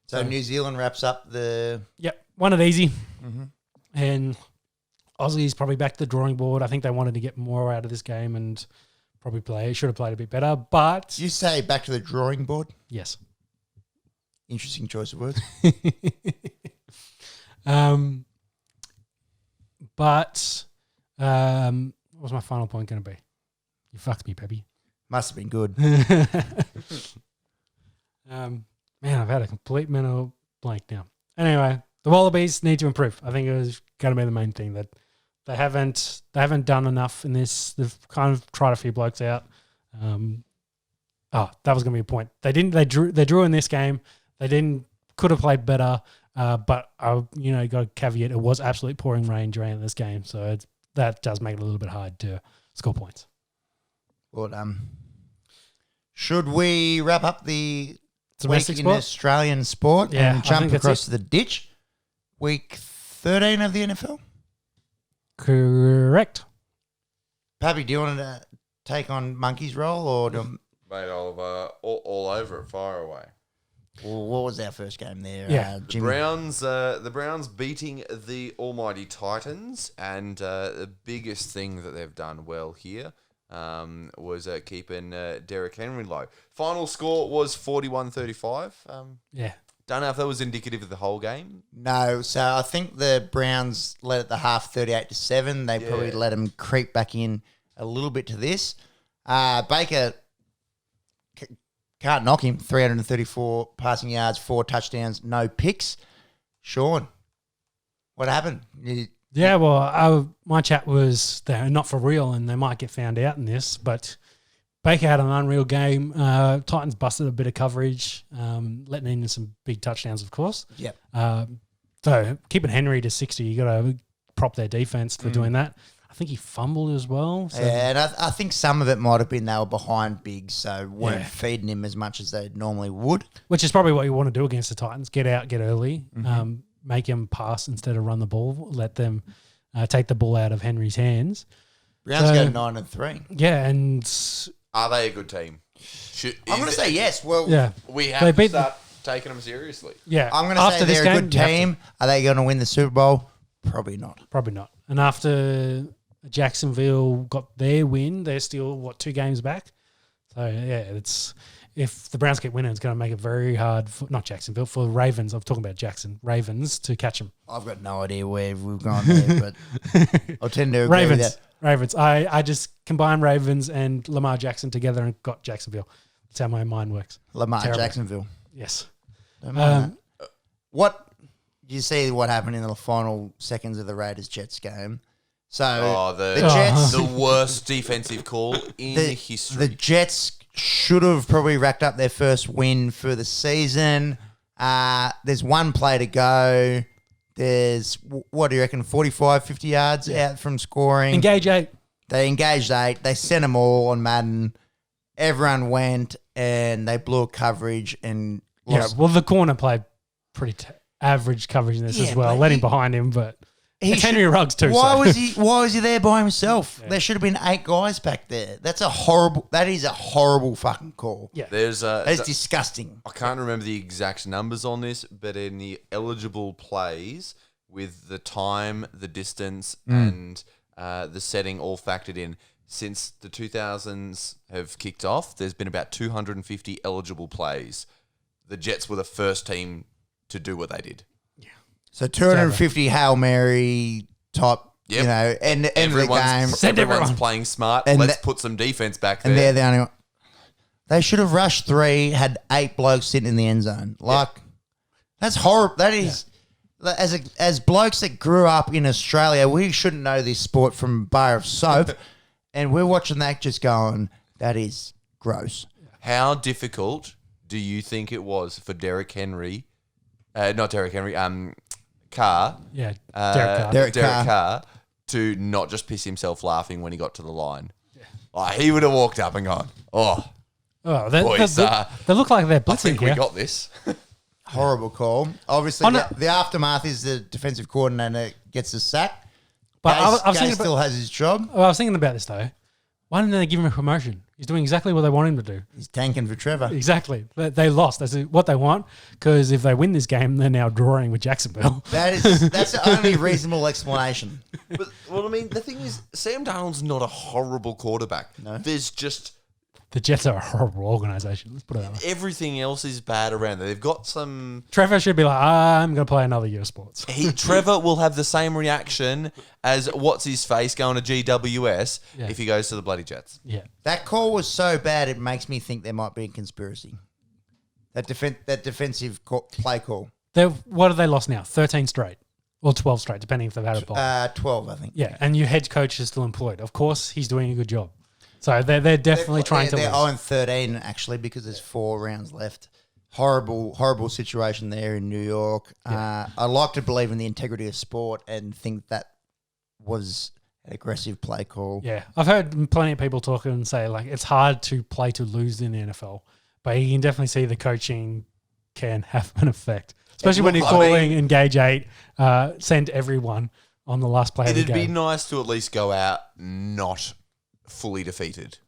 So New Zealand wraps up the. Yep, won it easy, and Aussie's probably back to the drawing board. I think they wanted to get more out of this game and probably should have played a bit better. But you say back to the drawing board? Yes. Interesting choice of words. But what was my final point going to be? You fucked me, Peppy. Must have been good. Man, I've had a complete mental blank now. Anyway, the Wallabies need to improve. I think it was going to be the main thing that they haven't done enough in this. They've kind of tried a few blokes out. That was going to be a point. They drew in this game. They could have played better. But got a caveat. It was absolutely pouring rain during this game, so that does make it a little bit hard to score points. Well, should we wrap up the domestic week sport? In Australian sport and jump across to the ditch? Week 13 of the NFL? Correct. Pappy, do you want to take on Monkey's role or Mate, Oliver, all over it, fire away. Well, what was our first game there? Yeah, the Browns beating the almighty Titans, and the biggest thing that they've done well here was keeping Derrick Henry low. Final score was 41-35. Yeah. Don't know if that was indicative of the whole game. No, so I think the Browns led at the half 38-7. They probably let them creep back in a little bit to this. Baker can't knock him. 334 passing yards, 4 touchdowns, no picks. Sean, what happened? Yeah, well, my chat was they're not for real and they might get found out in this, but Baker had an unreal game. Titans busted a bit of coverage, letting in some big touchdowns, of course. Yep. So keeping Henry to 60, you got to prop their defense for doing that. I think he fumbled as well. So. Yeah, and I think some of it might have been they were behind big, so weren't feeding him as much as they normally would. Which is probably what you want to do against the Titans. Get out, get early, make him pass instead of run the ball, let them take the ball out of Henry's hands. Browns go 9-3. Yeah, and... Are they a good team? I'm going to say yes. Well, yeah. We have to start taking them seriously. Yeah. I'm going to say they're a good team. Are they going to win the Super Bowl? Probably not. Probably not. And after Jacksonville got their win, they're still, 2 games back? So, yeah, if the Browns keep winning, it's going to make it very hard for, not Jacksonville, for the Ravens. I'm talking about Ravens to catch them. I've got no idea where we've gone there, but I tend to agree with that. Ravens. I just combined Ravens and Lamar Jackson together and got Jacksonville. That's how my mind works. Jacksonville. Yes. What you see what happened in the final seconds of the Raiders-Jets game. So the Jets, the worst defensive call in history. The Jets should have probably racked up their first win for the season. There's one play to go. There's, what do you reckon, 45, 50 yards out from scoring. Engage 8. They engaged 8. They sent them all on Madden. Everyone went and they blew a coverage and lost. Yeah, well, the corner played pretty average coverage in this as well. Let him behind him, but it's Henry Ruggs too. Why was he there by himself? Yeah. There should have been 8 guys back there. That is a horrible fucking call. Yeah. That is disgusting. I can't remember the exact numbers on this, but in the eligible plays with the time, the distance, and the setting all factored in, since the 2000s have kicked off, there's been about 250 eligible plays. The Jets were the first team to do what they did. Yeah. So 250 Hail Mary type, end of the game. Everyone's playing smart. And let's put some defense back there. And they're the only one. They should have rushed 3, had 8 blokes sitting in the end zone. That's horrible. That is... Yeah. As blokes that grew up in Australia, we shouldn't know this sport from a bar of soap. And we're watching that just going, that is gross. How difficult do you think it was for Derek Carr? Yeah, Derek Carr to not just piss himself laughing when he got to the line. Yeah. He would have walked up and gone, boys, they look like they're blitzing I think here. We got this. Horrible call. Obviously, the aftermath is the defensive coordinator gets a sack. But Gay still has his job. Well, I was thinking about this, though. Why didn't they give him a promotion? He's doing exactly what they want him to do. He's tanking for Trevor. Exactly. They lost. That's what they want, because if they win this game, they're now drawing with Jacksonville. That's the only reasonable explanation. But, the thing is, Sam Darnold's not a horrible quarterback. No. There's just... The Jets are a horrible organisation. Let's put it that way. Everything else is bad around there. They've got some... Trevor should be like, I'm going to play another year of sports. Trevor will have the same reaction as what's-his-face going to GWS if he goes to the bloody Jets. Yeah. That call was so bad, it makes me think there might be a conspiracy. That defensive play call. What have they lost now? 13 straight. Or 12 straight, depending if they've had a bye. 12, I think. Yeah, and your head coach is still employed. Of course, he's doing a good job. So they're definitely trying to lose. They're 0-13, actually, because there's 4 rounds left. Horrible situation there in New York. Yeah. I like to believe in the integrity of sport and think that was an aggressive play call. Yeah. I've heard plenty of people talk and say, it's hard to play to lose in the NFL. But you can definitely see the coaching can have an effect. Especially when you're calling Engage 8, send everyone on the last play of the game. It'd be nice to at least go out not fully defeated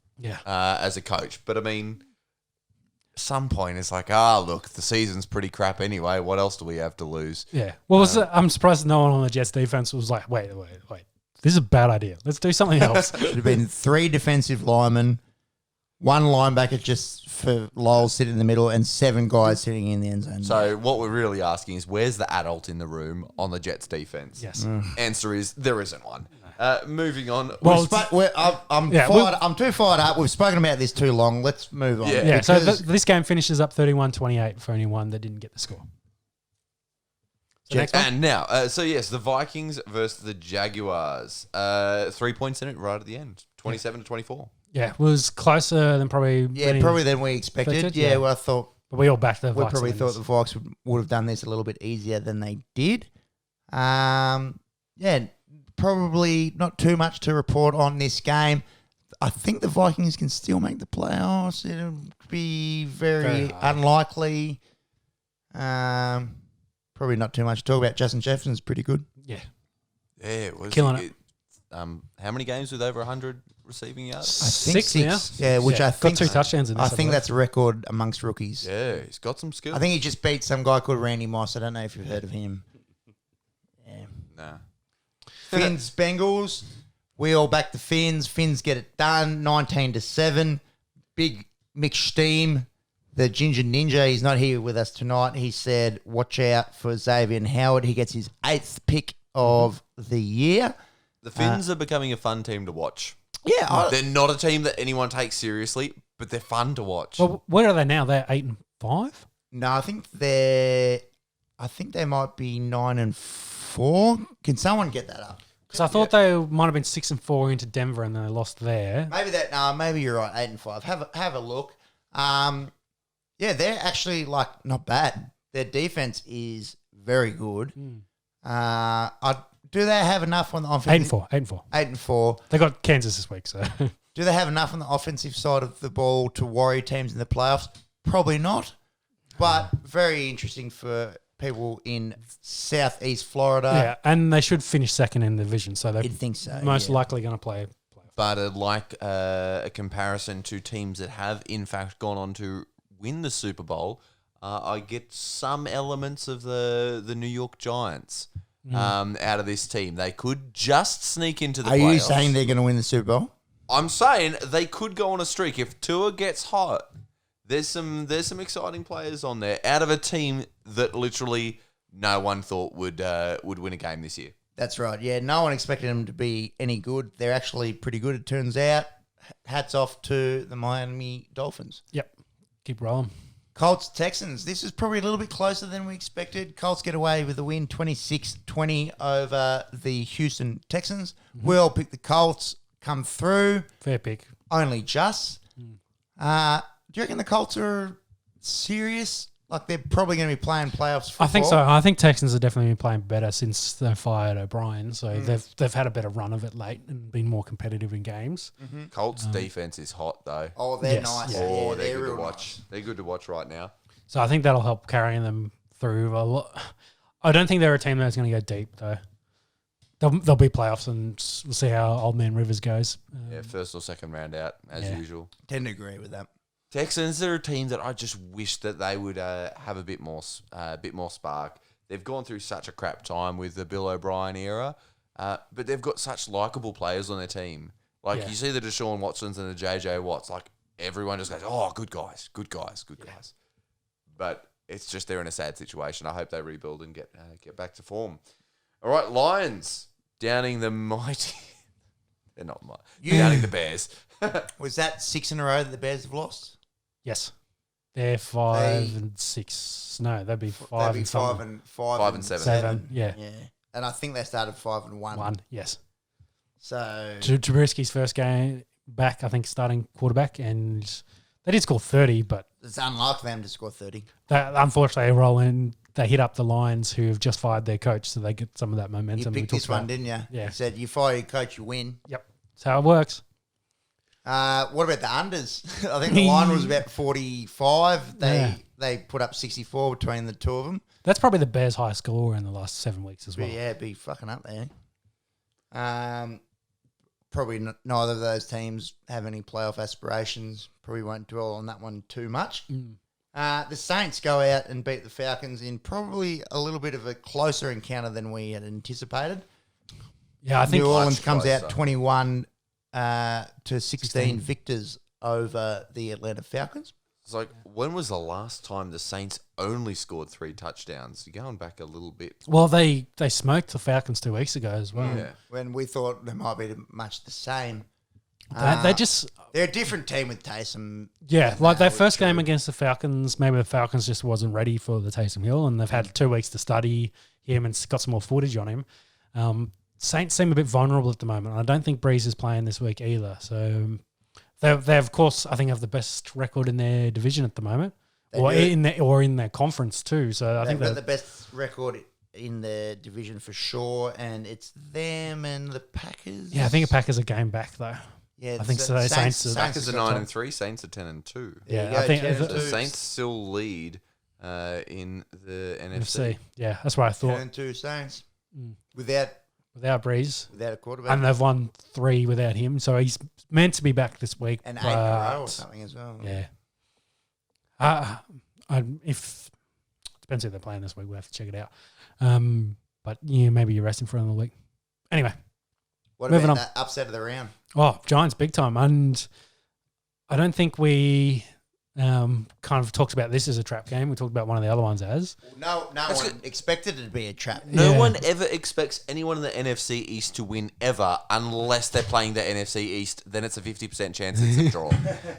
as a coach. But, some point it's like, look, the season's pretty crap anyway. What else do we have to lose? Yeah. Well, I'm surprised no one on the Jets defense was like, wait. This is a bad idea. Let's do something else. Should have been 3 defensive linemen, 1 linebacker just for Lowell sitting in the middle, and 7 guys sitting in the end zone. So what we're really asking is, where's the adult in the room on the Jets defense? Yes. Answer is, there isn't one. Moving on. Well, I'm too fired up. We've spoken about this too long. Let's move on. Yeah. So this game finishes up 31-28 for anyone that didn't get the score. And now, the Vikings versus the Jaguars. 3 points in it right at the end, 27-24. Yeah, it was closer than probably than we expected. Yeah, well, I thought. But we all backed the Vikes. We probably thought the Vikes would have done this a little bit easier than they did. Probably not too much to report on this game. I think the Vikings can still make the playoffs. It'll be very unlikely. Probably not too much to talk about. Justin Jefferson's pretty good. Yeah. Yeah, it was. Killing it. How many games with over 100 receiving yards? I think 6 now. Yeah, which I think got 2 touchdowns in this. I think that's a record amongst rookies. Yeah, he's got some skills. I think he just beat some guy called Randy Moss. I don't know if you've heard of him. Yeah. Nah. Finns, Bengals. We all back the Finns. Finns get it done, 19-7. Big Mick Steam, the Ginger Ninja. He's not here with us tonight. He said, watch out for Xavier Howard. He gets his 8th pick of the year. The Finns are becoming a fun team to watch. Yeah. They're not a team that anyone takes seriously, but they're fun to watch. Well, where are they now? They're 8-5? No, I think they might be 9-4. Can someone get that up? Because I thought they might have been 6-4 into Denver and then they lost there. Maybe you're right. 8-5. Have a look. They're actually not bad. their defense is very good. Do they have enough on the offensive? 8-4. 8-4. They got Kansas this week, so Do they have enough on the offensive side of the ball to worry teams in the playoffs? Probably not. But very interesting for people in southeast Florida. yeah, and they should finish second in the division, so they're You'd think so. most likely going to play. But a comparison to teams that have in fact gone on to win the Super Bowl, I get some elements of the New York Giants out of this team. They could just sneak into the playoffs. Are you saying they're going to win the Super Bowl? I'm saying they could go on a streak. If Tua gets hot, there's some exciting players on there out of a team that literally no one thought would win a game this year. That's right. Yeah, no one expected them to be any good. They're actually pretty good, it turns out. Hats off to the Miami Dolphins. Yep, keep rolling. Colts, Texans. This is probably a little bit closer than we expected. Colts get away with a win 26-20 over the Houston Texans. We all picked the Colts, come through. Fair pick. Only just. Do you reckon the Colts are serious? Like they're probably going to be playing playoffs football? I think so. I think Texans have definitely been playing better since they fired O'Brien. So they've had a better run of it late and been more competitive in games. Colts defense is hot though. Oh, they're Yes. nice. Yeah. Oh, Yeah, they're good to real watch. nice. They're good to watch right now. So I think that'll help carrying them through a lot. I don't think they're a team that's going to go deep though. They'll be playoffs, and we'll see how Old Man Rivers goes. Yeah, first or second round out as usual. Tend to agree with that. Texans are a team that I just wish that they would have a bit more spark. They've gone through such a crap time with the Bill O'Brien era, but they've got such likable players on their team. Like you see the Deshaun Watsons and the JJ Watts, like everyone just goes, "Oh, good guys." But it's just they're in a sad situation. I hope they rebuild and get back to form. All right, Lions downing the mighty. They're not mighty. Downing the Bears. Was that 6 in a row that the Bears have lost? Yes, they're 5-6. No, they'd be 5 They'd be and 5 something. and 5 5 and and 7. Yeah. And I think they started 5 and 1. One. Yes. So Trubisky's first game back, I think, starting quarterback, and they did score 30, but it's unlike them to score 30. unfortunately, they roll in. They hit up the Lions, who have just fired their coach, so they get some of that You momentum. picked this one, didn't you? Yeah. You said you fire your coach, you win. Yep. That's how it works. What about the unders? I think the line was about 45. They put up 64 between the two of them. That's probably the Bears' highest score in the last 7 weeks as well. But yeah, be fucking up there. Probably neither of those teams have any playoff aspirations. Probably won't dwell on that one too much. The Saints go out and beat the Falcons in probably a little bit of a closer encounter than we had anticipated. Yeah, I think New Orleans much comes out closer. 21 to 16 victors over the Atlanta Falcons. It's like, when was the last time the Saints only scored 3 touchdowns? You're going back a little bit. Well, they smoked the Falcons 2 weeks ago as well. Yeah. When we thought they might be much the same. They just They're a different team with Taysom. like their Now, first true. game against the Falcons, maybe the Falcons just wasn't ready for the Taysom Hill, and they've had 2 weeks to study him and got some more footage on him. Saints seem a bit vulnerable at the moment. I don't think Breeze is playing this week either. So they of course I think have the best record in their division at the moment, They or do. in their conference too. So I They've think got the best record in the division for sure, and it's them and the Packers. I think the Packers are game back though. Yeah, I think so. Saints are- Packers are got 9-3, Saints are 10-2. There you Yeah, I go, think 10 and the- The 2. Saints still lead in the NFC. NFC. Yeah, that's what I 10 thought. and 2 Saints Mm. without Breeze. a quarterback And they've won 3 without him, so he's meant to be back this week. and 8 in a row or but- something as well. Yeah. If depends who they're playing this week, we'll have to check it out. But yeah, maybe you're resting for another week. Anyway, What Moving about on. that upset of the round? Giants big time, and I don't think we kind of talked about this as a trap game. We talked about one of the other ones as. No That's one expected it to be a trap. No Yeah. one ever expects anyone in the NFC East to win ever unless they're playing the NFC East. Then it's a 50% chance it's a draw.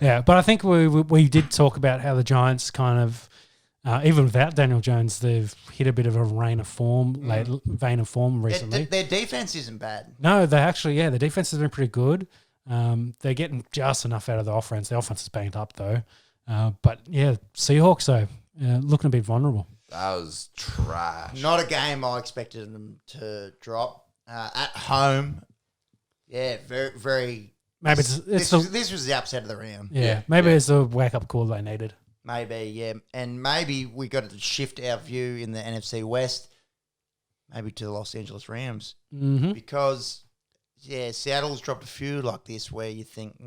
Yeah, but I think we did talk about how the Giants kind of, even without Daniel Jones, they've hit a bit of a vein of form recently. Their defense isn't bad. No, they actually, the defense has been pretty good. They're getting just enough out of the offense. The offense is banged up though. But yeah, Seahawks though, looking a bit vulnerable. That was trash. Not a game I expected them to drop. At home, yeah, very, very. Maybe this was the upset of the round. Yeah, maybe it's a wake-up call they needed. Maybe, yeah. And maybe we got to shift our view in the NFC West, maybe to the Los Angeles Rams. Mm-hmm. Because, yeah, Seattle's dropped a few like this where you think,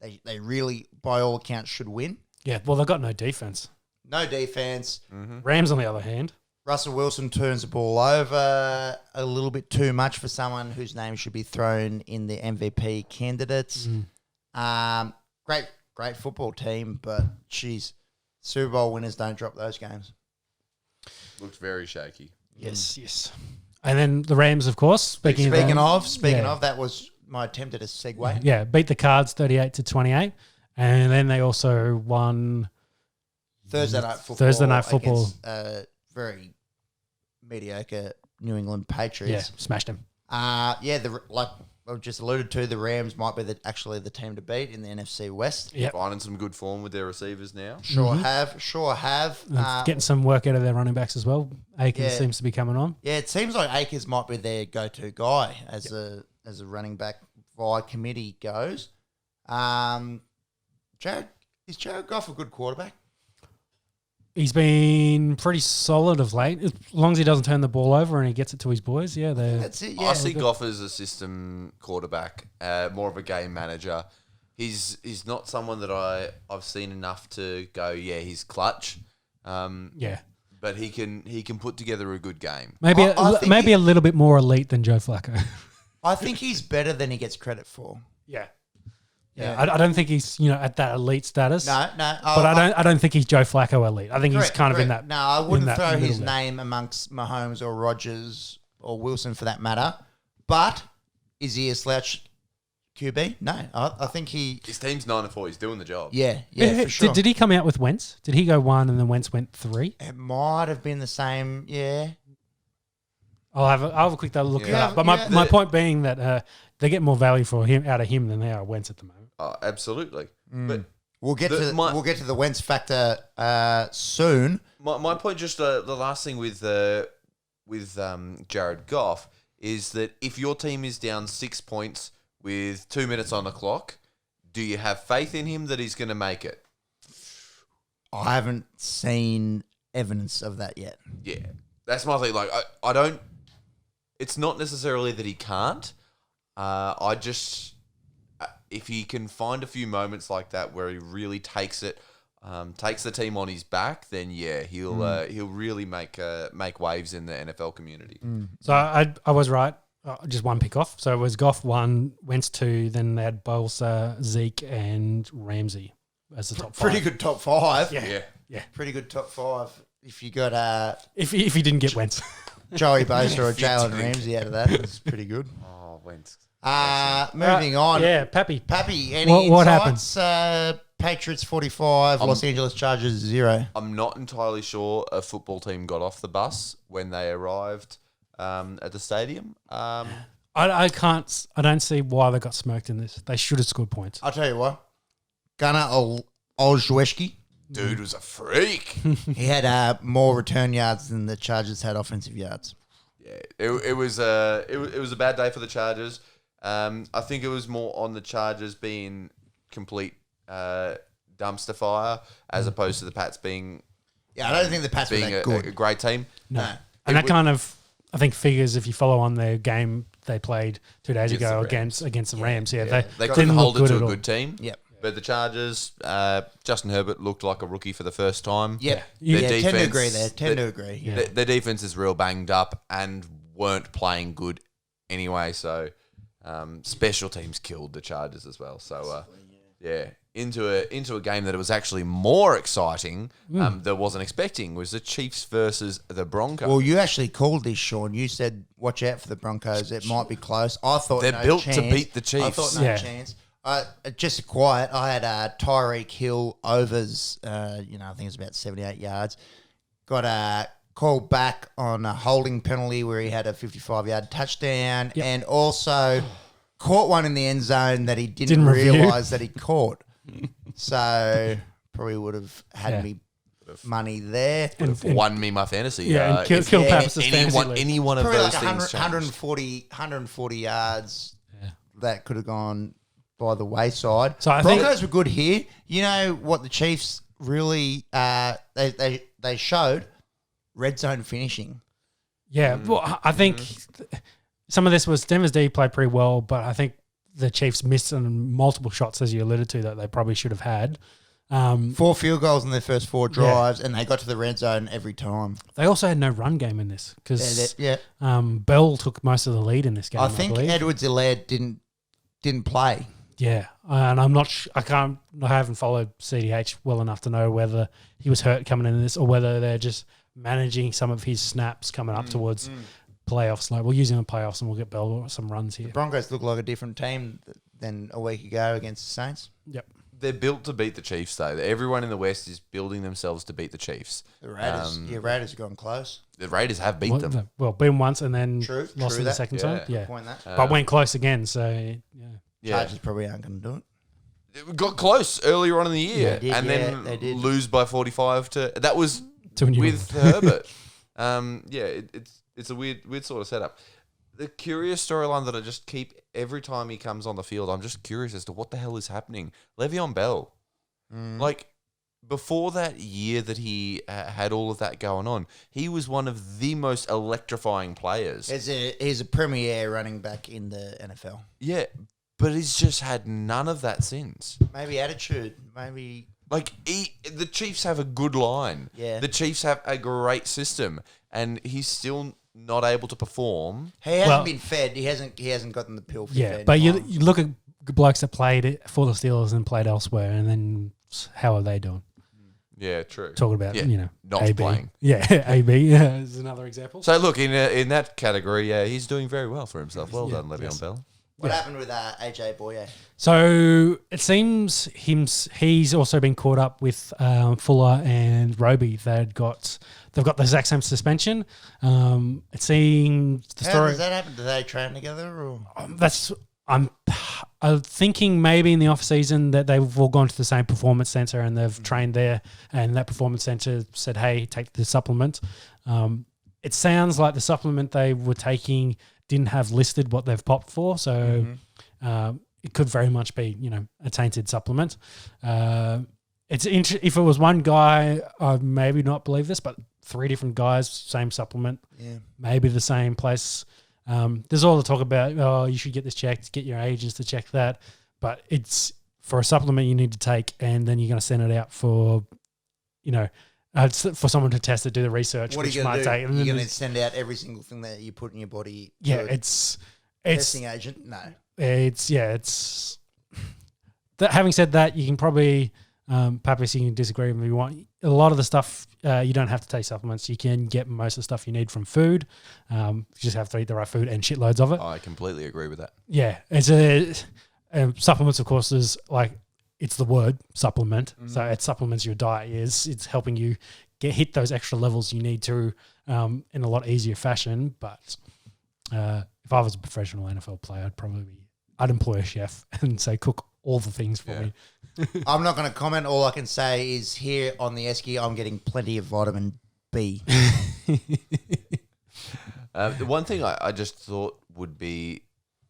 they really, by all accounts, should win. Yeah, well, they've got no defense. No defense. Mm-hmm. Rams, on the other hand. Russell Wilson turns the ball over a little bit too much for someone whose name should be thrown in the MVP candidates. Great football team, but geez, Super Bowl winners don't drop those games. Looked very shaky. Yes. And then the Rams, of course. Speaking of, that was my attempt at a segue. Yeah, beat the Cards 38-28, and then they also won Thursday night football. Against, very mediocre New England Patriots. Yeah, smashed them. Like I've just alluded to, the Rams might be actually the team to beat in the NFC West. Yep. Finding some good form with their receivers now. Sure have. Getting some work out of their running backs as well. Akins seems to be coming on. Yeah, it seems like Akins might be their go-to guy as a running back via committee goes. Is Jared Goff a good quarterback? He's been pretty solid of late. As long as he doesn't turn the ball over and he gets it to his boys, that's it. Yeah. I see Goff as a system quarterback, more of a game manager. He's not someone that I've seen enough to go, he's clutch. But he can put together a good game. Maybe a little bit more elite than Joe Flacco. I think he's better than he gets credit for. Yeah, I don't think he's at that elite status. No. But I don't think he's Joe Flacco elite. I think he's kind of in that. No, I wouldn't throw his name amongst Mahomes or Rodgers or Wilson for that matter. But is he a slouch QB? No, I think his team's 9-4. He's doing the job. Yeah, for sure. Did he come out with Wentz? Did he go 1 and then Wentz went 3? It might have been the same. Yeah. I'll have a quick look at that. But my point being that they get more value out of him than they are Wentz at the moment. Oh, absolutely. But we'll get to the Wentz factor soon. My point, just the last thing with Jared Goff is that if your team is down 6 points with 2 minutes on the clock, do you have faith in him that he's going to make it? I haven't seen evidence of that yet. Yeah, that's my thing. Like I don't. It's not necessarily that he can't. If he can find a few moments like that where he really takes the team on his back, then he'll really make waves in the NFL community. So I was right. Just one pick off. So it was Goff 1, Wentz 2, then they had Bosa, Zeke, and Ramsey as the top 5. Pretty good top 5. Yeah. Pretty good top 5. If you got if he didn't get Wentz, Joey Bosa or Jalen Ramsey out of that, it's pretty good. Oh, Wentz. Moving on. Yeah, Pappy. Any what insights? Patriots 45, Los Angeles Chargers 0. I'm not entirely sure a football team got off the bus when they arrived at the stadium. I don't see why they got smoked in this. They should have scored points. I'll tell you what. Gunnar Olszewski. Dude was a freak. He had more return yards than the Chargers had offensive yards. Yeah, it was a bad day for the Chargers. I think it was more on the Chargers being complete dumpster fire as opposed to the Pats being. Yeah, I don't think the Pats were that good. A great team. No, and that kind of I think figures if you follow on their game they played 2 days ago against the Rams. Yeah, they couldn't hold it to a good team. Yep. But the Chargers, Justin Herbert looked like a rookie for the first time. Yep. Tend to agree there. Tend to agree. Yeah. Their defense is real banged up and weren't playing good anyway. So special teams killed the Chargers as well. So into a game that it was actually more exciting that wasn't expecting was the Chiefs versus the Broncos. Well, you actually called this, Sean. You said watch out for the Broncos. It might be close. I thought they're built to beat the Chiefs. I thought no chance. Just quiet. I had Tyreek Hill overs. I think it's about 78 yards. Got a call back on a holding penalty where he had a 55-yard touchdown, and also caught one in the end zone that he didn't realise that he caught. So probably would have had me money there. And won me my fantasy. Yeah, and kill Pappas' fantasy league. Any one of Probably those like things 140 yards that could have gone by the wayside. So I Broncos were good here. You know what the Chiefs really they showed? Red zone finishing. Yeah, well, I think some of this was Denver's D played pretty well, but I think the Chiefs missed on multiple shots, as you alluded to, that they probably should have had. 4 field goals in their first 4 drives, and they got to the red zone every time. They also had no run game in this because Yeah. Bell took most of the lead in this game. I think Edwards-Helaire didn't play. Yeah, and I'm not. I haven't followed CDH well enough to know whether he was hurt coming into this or whether they're just managing some of his snaps coming up towards playoffs. Like we'll use him in playoffs and we'll get Bell some runs here. The Broncos look like a different team than a week ago against the Saints. Yep. They're built to beat the Chiefs, though. Everyone in the West is building themselves to beat the Chiefs. The Raiders, Raiders have gone close. The Raiders have beat them. Well, beaten once and then lost in the that. second time. Yeah, Point that. but went close again. So Chargers probably aren't going to do it. We got close earlier on in the year, They did, then did. lose by 45 to. That was To New with Herbert. It's a weird sort of setup. The curious storyline that I just keep every time he comes on the field, I'm just curious as to what the hell is happening. Le'Veon Bell, like before that year that he had all of that going on, he was one of the most electrifying players. He's a premier running back in the NFL. Yeah, but he's just had none of that since. Maybe attitude. Maybe like the Chiefs have a good line. Yeah, the Chiefs have a great system, and he's still not able to perform. He hasn't been fed. He hasn't gotten the pill. But you look at blokes that played for the Steelers and played elsewhere, and then how are they doing? Yeah, true. Talking about not AB. playing. Yeah, AB is another example. So look in that category, he's doing very well for himself. Well done, Le'Veon Bell. What happened with AJ Boye? So it seems he's also been caught up with Fuller and Roby. They've got the exact same suspension. It seems the story. How does that happen? Do they train together? Or? I'm thinking maybe in the off season that they've all gone to the same performance center and they've trained there, and that performance center said, "Hey, take the supplement." It sounds like the supplement they were taking didn't have listed what they've popped for, so it could very much be a tainted supplement. It's if it was one guy, I'd maybe not believe this, but 3 different guys, same supplement, maybe the same place. There's all the talk about, you should get this checked, get your agents to check that, but it's for a supplement you need to take, and then you're going to send it out for, for someone to test it, do the research. What are you going to do? You're going to send out every single thing that you put in your body. Yeah, it's testing agent. No, it's. Having said that, you can probably, Pappas, you can disagree if you want. A lot of the stuff you don't have to take supplements. You can get most of the stuff you need from food. You just have to eat the right food and shitloads of it. I completely agree with that. Yeah, supplements, of course, is like. It's the word supplement. So it supplements your diet. It's helping you hit those extra levels you need to in a lot easier fashion. But if I was a professional NFL player, I'd employ a chef and say, cook all the things for me. I'm not going to comment. All I can say is here on the Esky, I'm getting plenty of vitamin B. The one thing I just thought would be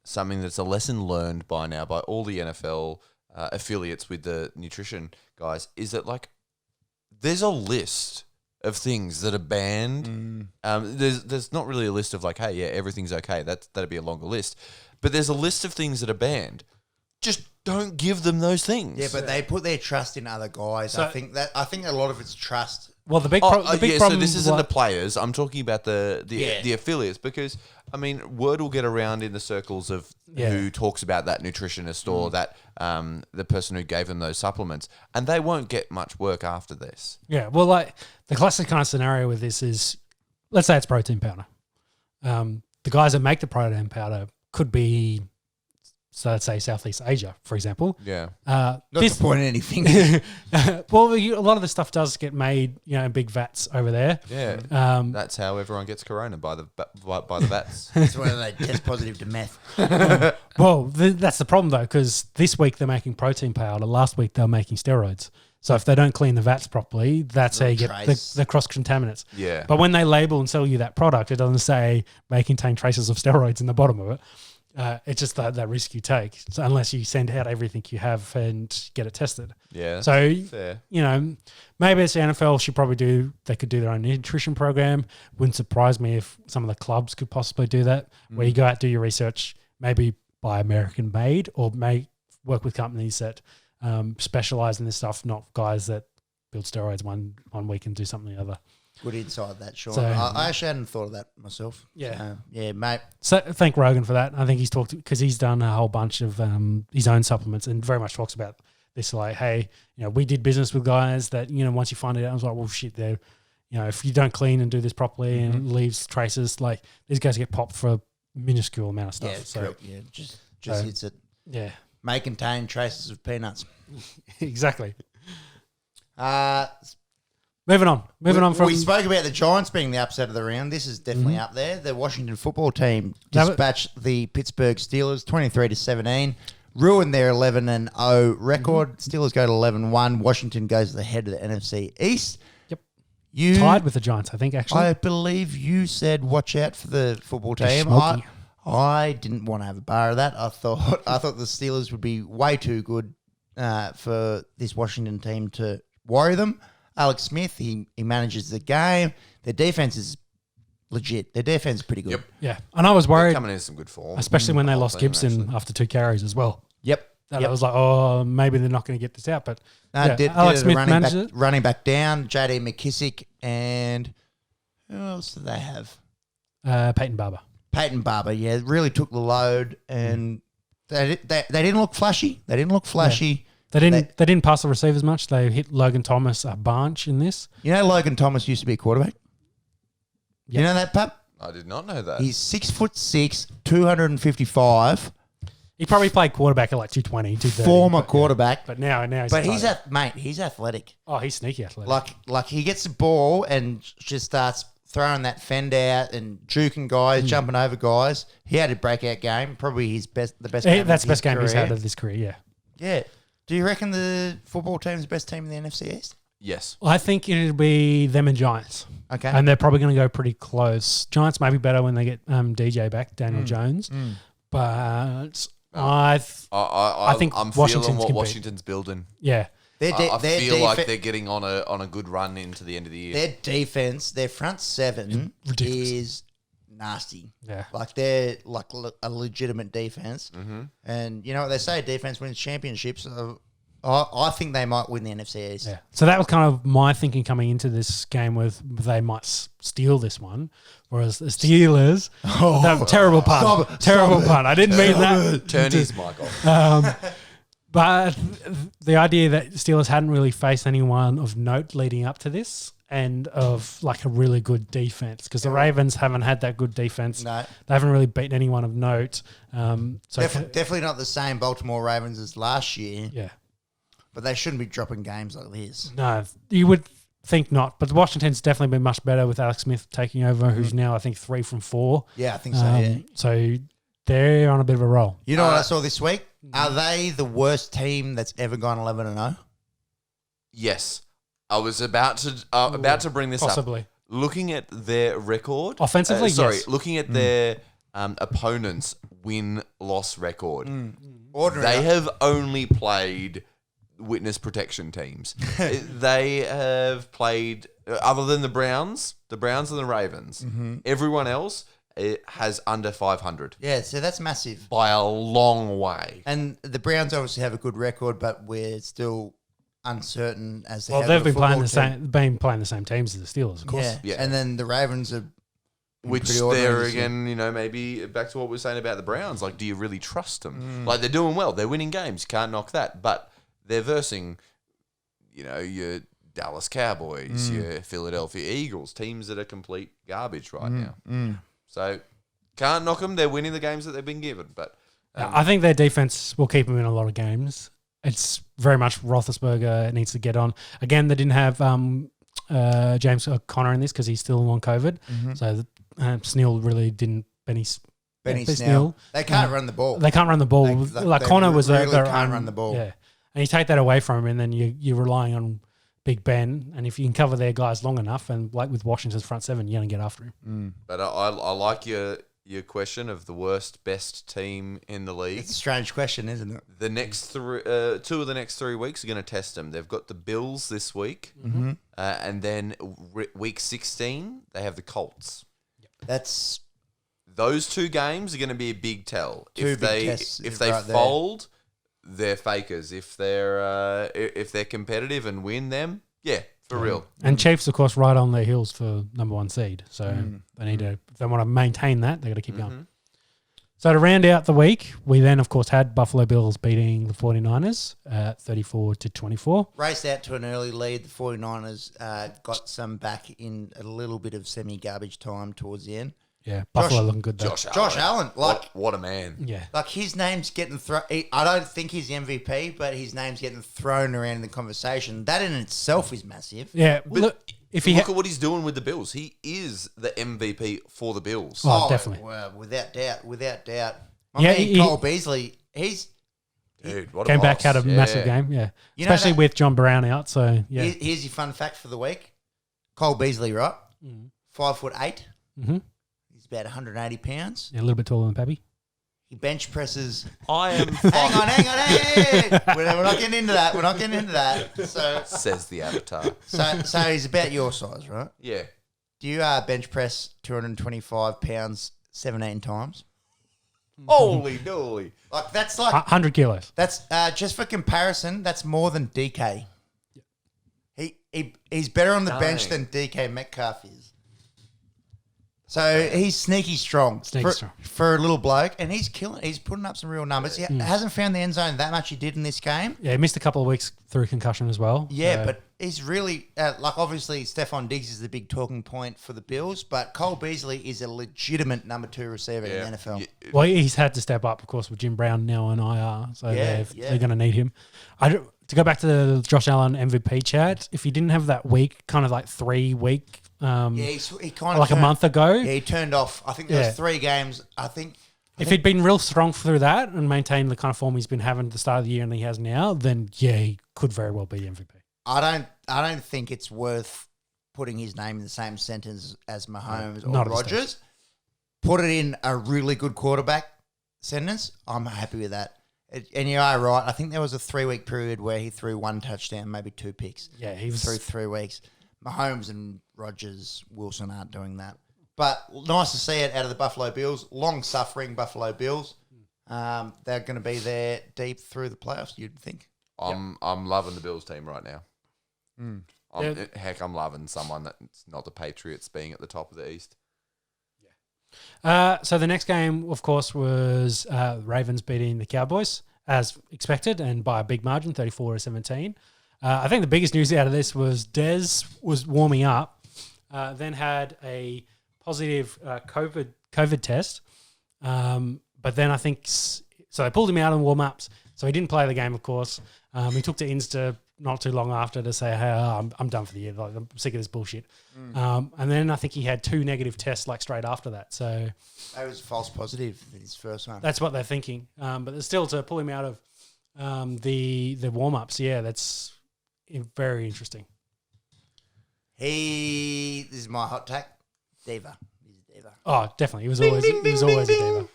something that's a lesson learned by now by all the NFL affiliates with the nutrition guys is that there's a list of things that are banned. There's not really a list of hey, yeah, everything's okay. That'd be a longer list, but there's a list of things that are banned. Just don't give them those things. Yeah, but they put their trust in other guys. So, I think a lot of it's trust. Well, the big problem. So this isn't the players. I'm talking about the affiliates, because word will get around in the circles of who talks about that nutritionist or that the person who gave them those supplements, and they won't get much work after this. Yeah, well, the classic kind of scenario with this is, let's say it's protein powder. The guys that make the protein powder could be. So let's say Southeast Asia, for example. Yeah. Not to point at anything. Well, a lot of the stuff does get made, in big vats over there. Yeah. That's how everyone gets corona, by the vats. That's why they test positive to meth. Well, that's the problem though, because this week they're making protein powder. Last week they were making steroids. So if they don't clean the vats properly, that's how you get Trace. the cross contaminants. Yeah. But when they label and sell you that product, it doesn't say may contain traces of steroids in the bottom of it. It's just that risk you take, so unless you send out everything you have and get it tested. Yeah. So, fair. Maybe it's the NFL they could do their own nutrition program. Wouldn't surprise me if some of the clubs could possibly do that, where you go out, do your research, maybe buy American made, or may work with companies that specialize in this stuff, not guys that build steroids one week and do something the other. Good inside that, Sean. So, I actually hadn't thought of that myself. Yeah. Yeah, mate. So thank Rogan for that. I think he's talked, because he's done a whole bunch of his own supplements and very much talks about this, like, hey, we did business with guys that, once you find it out, I was like, well, shit, they're, if you don't clean and do this properly and it leaves traces, like, these guys get popped for a minuscle amount of stuff. Yeah, so correct. Yeah, just hits it. Yeah. May contain traces of peanuts. Exactly. Moving on from... We spoke about the Giants being the upset of the round. This is definitely up there. The Washington football team dispatched the Pittsburgh Steelers 23-17, ruined their 11-0 record. Steelers go to 11-1. Washington goes to the head of the NFC East. Yep. Tied with the Giants, I think, actually. I believe you said watch out for the football team. I didn't want to have a bar of that. I thought the Steelers would be way too good for this Washington team to worry them. Alex Smith, he manages the game. Their defense is legit. Their defense is pretty good. Yep. Yeah. And I was worried. They're coming in some good form. Especially when they lost Gibson after 2 carries as well. Yep. I was like, oh, maybe they're not going to get this out. But Alex Smith running back down, JD McKissick, and who else did they have? Peyton Barber. Peyton Barber, yeah, really took the load, and they didn't look flashy. They didn't look flashy. Yeah. They didn't pass the receivers much. They hit Logan Thomas a bunch in this. Logan Thomas used to be a quarterback. Yep. You know that, Pap? I did not know that. He's 6'6", 255. He probably played quarterback at like 220, 230. Former quarterback. But now he's he's athletic. Oh, he's sneaky athletic. Like he gets the ball and just starts throwing that fend out and juking guys, jumping over guys. He had a breakout game. Probably the best game. That's the best game he's had of his career, yeah. Yeah. Do you reckon the football team's the best team in the NFC East? Yes. I think it'll be them and Giants. Okay. And they're probably going to go pretty close. Giants may be better when they get DJ back, Daniel Jones. But I think I'm Washington's feeling what Washington's building. Yeah. I feel like they're getting on a good run into the end of the year. Their defense, their front seven is nasty. Yeah. Like they're like a legitimate defense. Mm-hmm. And you know what they say, defense wins championships. I think they might win the NFC East. Yeah. So that was kind of my thinking coming into this game with they might steal this one. Whereas the Steelers, terrible pun. Terrible pun. I didn't mean that. Turn his mic off. But the idea that Steelers hadn't really faced anyone of note leading up to this and of like a really good defense, because the Ravens haven't had that good defense. No. They haven't really beaten anyone of note. Definitely not the same Baltimore Ravens as last year. Yeah. But they shouldn't be dropping games like this. No, you would think not. But Washington's definitely been much better with Alex Smith taking over, who's now, I think, 3 from 4. Yeah, I think so, yeah. So they're on a bit of a roll. You know what I saw this week? Are they the worst team that's ever gone 11-0? Yes. I was about to bring this possibly up. Looking at their record. Offensively, yes. Looking at their opponents' win-loss record. Ordinary. They have only played witness protection teams. They have played, other than the Browns and the Ravens, everyone else has under 500. Yeah, so that's massive. By a long way. And the Browns obviously have a good record, but we're still uncertain as to how they've been playing the same teams as the Steelers, of course. Yeah. And then the Ravens are which there again, maybe back to what we were saying about the Browns. Like, do you really trust them? Like, they're doing well. They're winning games. Can't knock that. But they're versing, your Dallas Cowboys, your Philadelphia Eagles, teams that are complete garbage right now. So, can't knock them. They're winning the games that they've been given. But I think their defense will keep them in a lot of games. It's very much Roethlisberger needs to get on. Again, they didn't have James Conner in this because he's still on COVID. So Snell really didn't. Benny Snell. They can't run the ball. They can't run the ball. They Connor was really their can't run the ball. Yeah. And you take that away from him, and then you're relying on Big Ben. And if you can cover their guys long enough, and like with Washington's front seven, you're going to get after him. But I like your question of the worst, best team in the league. It's a strange question, isn't it? The next 2 of the next 3 weeks are going to test them. They've got the Bills this week, and then week 16 they have the Colts. That's Those 2 games are going to be a big tell. Two big tests if they right there. fold, they're fakers. If they're competitive and win them, for real. And Chiefs, of course, right on their heels for number 1 seed. So they need to, if they want to maintain that, they've got to keep going. So to round out the week, we then, of course, had Buffalo Bills beating the 49ers 34-24. Raced out to an early lead. The 49ers got some back in a little bit of semi-garbage time towards the end. Yeah, Buffalo looking good though. Josh Allen, what a man. Yeah. Like his name's getting thrown. I don't think he's the MVP, but his name's getting thrown around in the conversation. That in itself is massive. Yeah, But look, if look at what he's doing with the Bills. He is the MVP for the Bills. Oh, definitely. Well, without doubt. Yeah, Cole Beasley, Dude, what came a back, boss. had a massive game. Yeah, You know especially that- with John Brown out. So yeah, Here's your fun fact for the week. Cole Beasley, right? 5'8". Mhm. He's about 180 pounds. Yeah, a little bit taller than Pappy. He bench presses. I am Hang on. Hey. We're not getting into that. So says the Avatar. So he's about your size, right? Yeah. Do you bench press 225 pounds 17 times? Holy dooly. Like that's like 100 kilos. that's just for comparison. That's more than DK. He's better on the bench than DK Metcalf is. So he's sneaky strong. For a little bloke, and he's killing. He's putting up some real numbers. He hasn't found the end zone that much. He did in this game. Yeah, he missed a couple of weeks through concussion as well. Yeah, so. but he's really like obviously Stephon Diggs is the big talking point for the Bills, but Cole Beasley is a legitimate number 2 receiver in the NFL. Yeah. Well, he's had to step up, of course, with Jim Brown now on IR, so they're going to need him. To go back to the Josh Allen MVP chat, if he didn't have that week, kind of like 3 week, He kind of like a month ago, Yeah, he turned off. I think there was 3 games. I think if he'd been real strong through that and maintained the kind of form he's been having at the start of the year and he has now, then he could very well be the MVP. I don't think it's worth putting his name in the same sentence as Mahomes or Not at this Rodgers. Put it in a really good quarterback sentence. I'm happy with that. And you are right. I think there was a 3-week period where he threw 1 touchdown, maybe 2 picks. Yeah, he was through 3 weeks. Mahomes and Rodgers, Wilson aren't doing that. But nice to see it out of the Buffalo Bills. Long-suffering Buffalo Bills. They're going to be there deep through the playoffs, you'd think. I'm loving the Bills team right now. I'm loving someone that's not the Patriots being at the top of the East. So the next game, of course, was Ravens beating the Cowboys, as expected, and by a big margin, 34-17. I think the biggest news out of this was Dez was warming up, then had a positive COVID test, but then I think so they pulled him out in warm-ups, so he didn't play the game, of course. He took to Insta not too long after to say, hey, I'm done for the year. Like, I'm sick of this bullshit. And then I think he had 2 negative tests like straight after that. So that was false positive in his first one. That's what they're thinking. But still to pull him out of the warm-ups, that's very interesting. This is my hot take. Diva. He's a diva. Oh, definitely. He was always a diva.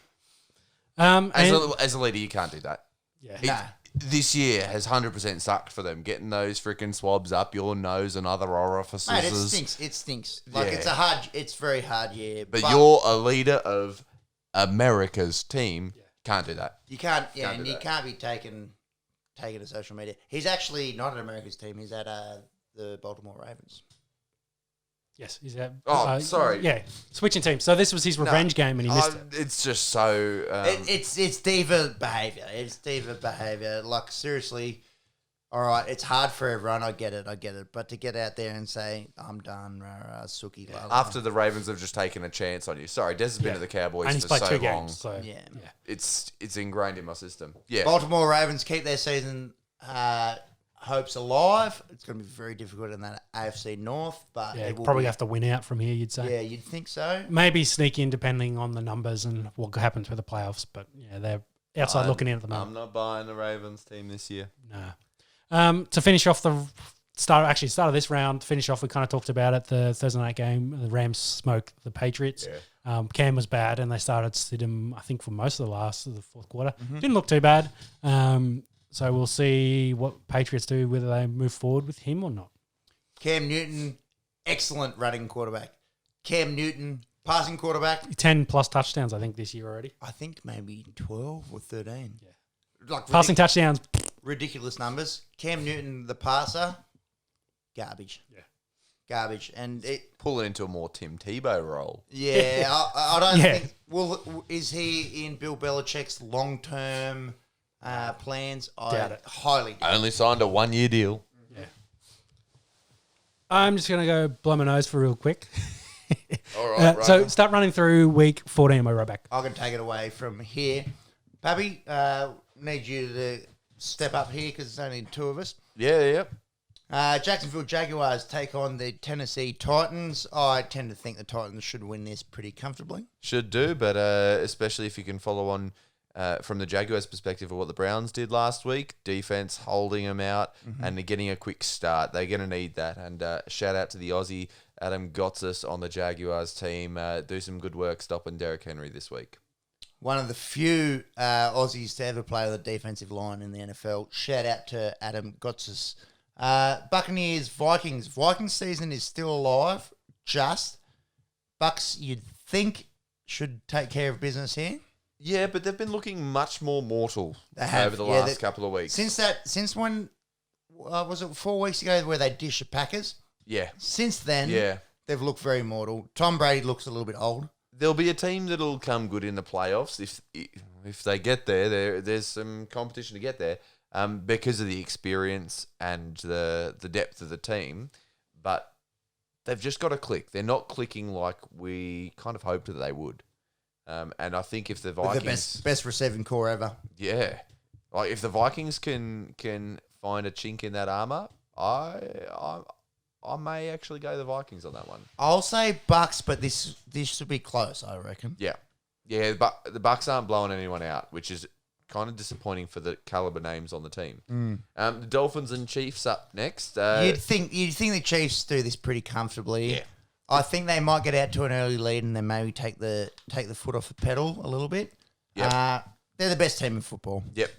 As a leader, you can't do that. Yeah. This year has 100% sucked for them. Getting those freaking swabs up your nose and other orifices. Mate, it stinks. Like it's very hard year. But you're a leader of America's team. Can't do that. You can't. Yeah, and you can't be taken to social media. He's actually not at America's team. He's at the Baltimore Ravens. Yes, he's at. Sorry. Yeah, switching teams. So this was his revenge game, and he missed it. It's just so. It's diva behavior. It's diva behavior. Like seriously, all right. It's hard for everyone. I get it. But to get out there and say I'm done, Suki. After the Ravens have just taken a chance on you. Sorry, Des has been to the Cowboys and he's for played so 2 long. games. So yeah. It's ingrained in my system. Yeah. Baltimore Ravens keep their season hopes alive. It's going to be very difficult in that AFC North, but it will probably have to win out from here, you'd say. Yeah, you'd think so. Maybe sneak in depending on the numbers and what happens with the playoffs, but they're outside looking in at the moment. I'm not buying the Ravens team this year. No. To finish off the start of this round, to finish off, we kind of talked about it, the Thursday night game, the Rams smoked the Patriots. Yeah. Cam was bad, and they started to sit him, I think, for most of the fourth quarter. Didn't look too bad. So we'll see what Patriots do, whether they move forward with him or not. Cam Newton, excellent running quarterback. Cam Newton, passing quarterback. 10 plus touchdowns, I think, this year already. I think maybe 12 or 13. Yeah. Like passing touchdowns. Ridiculous numbers. Cam Newton, the passer, garbage. Yeah. Garbage. And it pull it into a more Tim Tebow role. Yeah, I don't think. Well, is he in Bill Belichick's long-term plans? Doubt it. Highly doubt. Only signed a 1-year deal. Yeah. I'm just going to go blow my nose for real quick. All right, right. So start running through week 14. We're right back. I can take it away from here. Pappy, need you to step up here because there's only two of us. Yeah. Jacksonville Jaguars take on the Tennessee Titans. I tend to think the Titans should win this pretty comfortably. Should do, but especially if you can follow on from the Jaguars' perspective of what the Browns did last week. Defense holding them out and getting a quick start. They're going to need that. And shout out to the Aussie, Adam Gotsis on the Jaguars team. Do some good work stopping Derrick Henry this week. One of the few Aussies to ever play on the defensive line in the NFL. Shout out to Adam Gotsis. Buccaneers, Vikings. Vikings season is still alive. Bucks, you'd think, should take care of business here. Yeah, but they've been looking much more mortal over the last couple of weeks. Since when, was it 4 weeks ago where they dished the Packers? Yeah. Since then, they've looked very mortal. Tom Brady looks a little bit old. There'll be a team that'll come good in the playoffs if they get there. There's some competition to get there because of the experience and the depth of the team. But they've just got to click. They're not clicking like we kind of hoped that they would. And I think if the Vikings... With the best receiving core ever. Yeah. Like if the Vikings can find a chink in that armour, I may actually go the Vikings on that one. I'll say Bucks, but this should be close, I reckon. Yeah, but the Bucks aren't blowing anyone out, which is kind of disappointing for the caliber names on the team. The Dolphins and Chiefs up next. You'd think the Chiefs do this pretty comfortably. Yeah. I think they might get out to an early lead and then maybe take the foot off the pedal a little bit. Yep. They're the best team in football. Yep.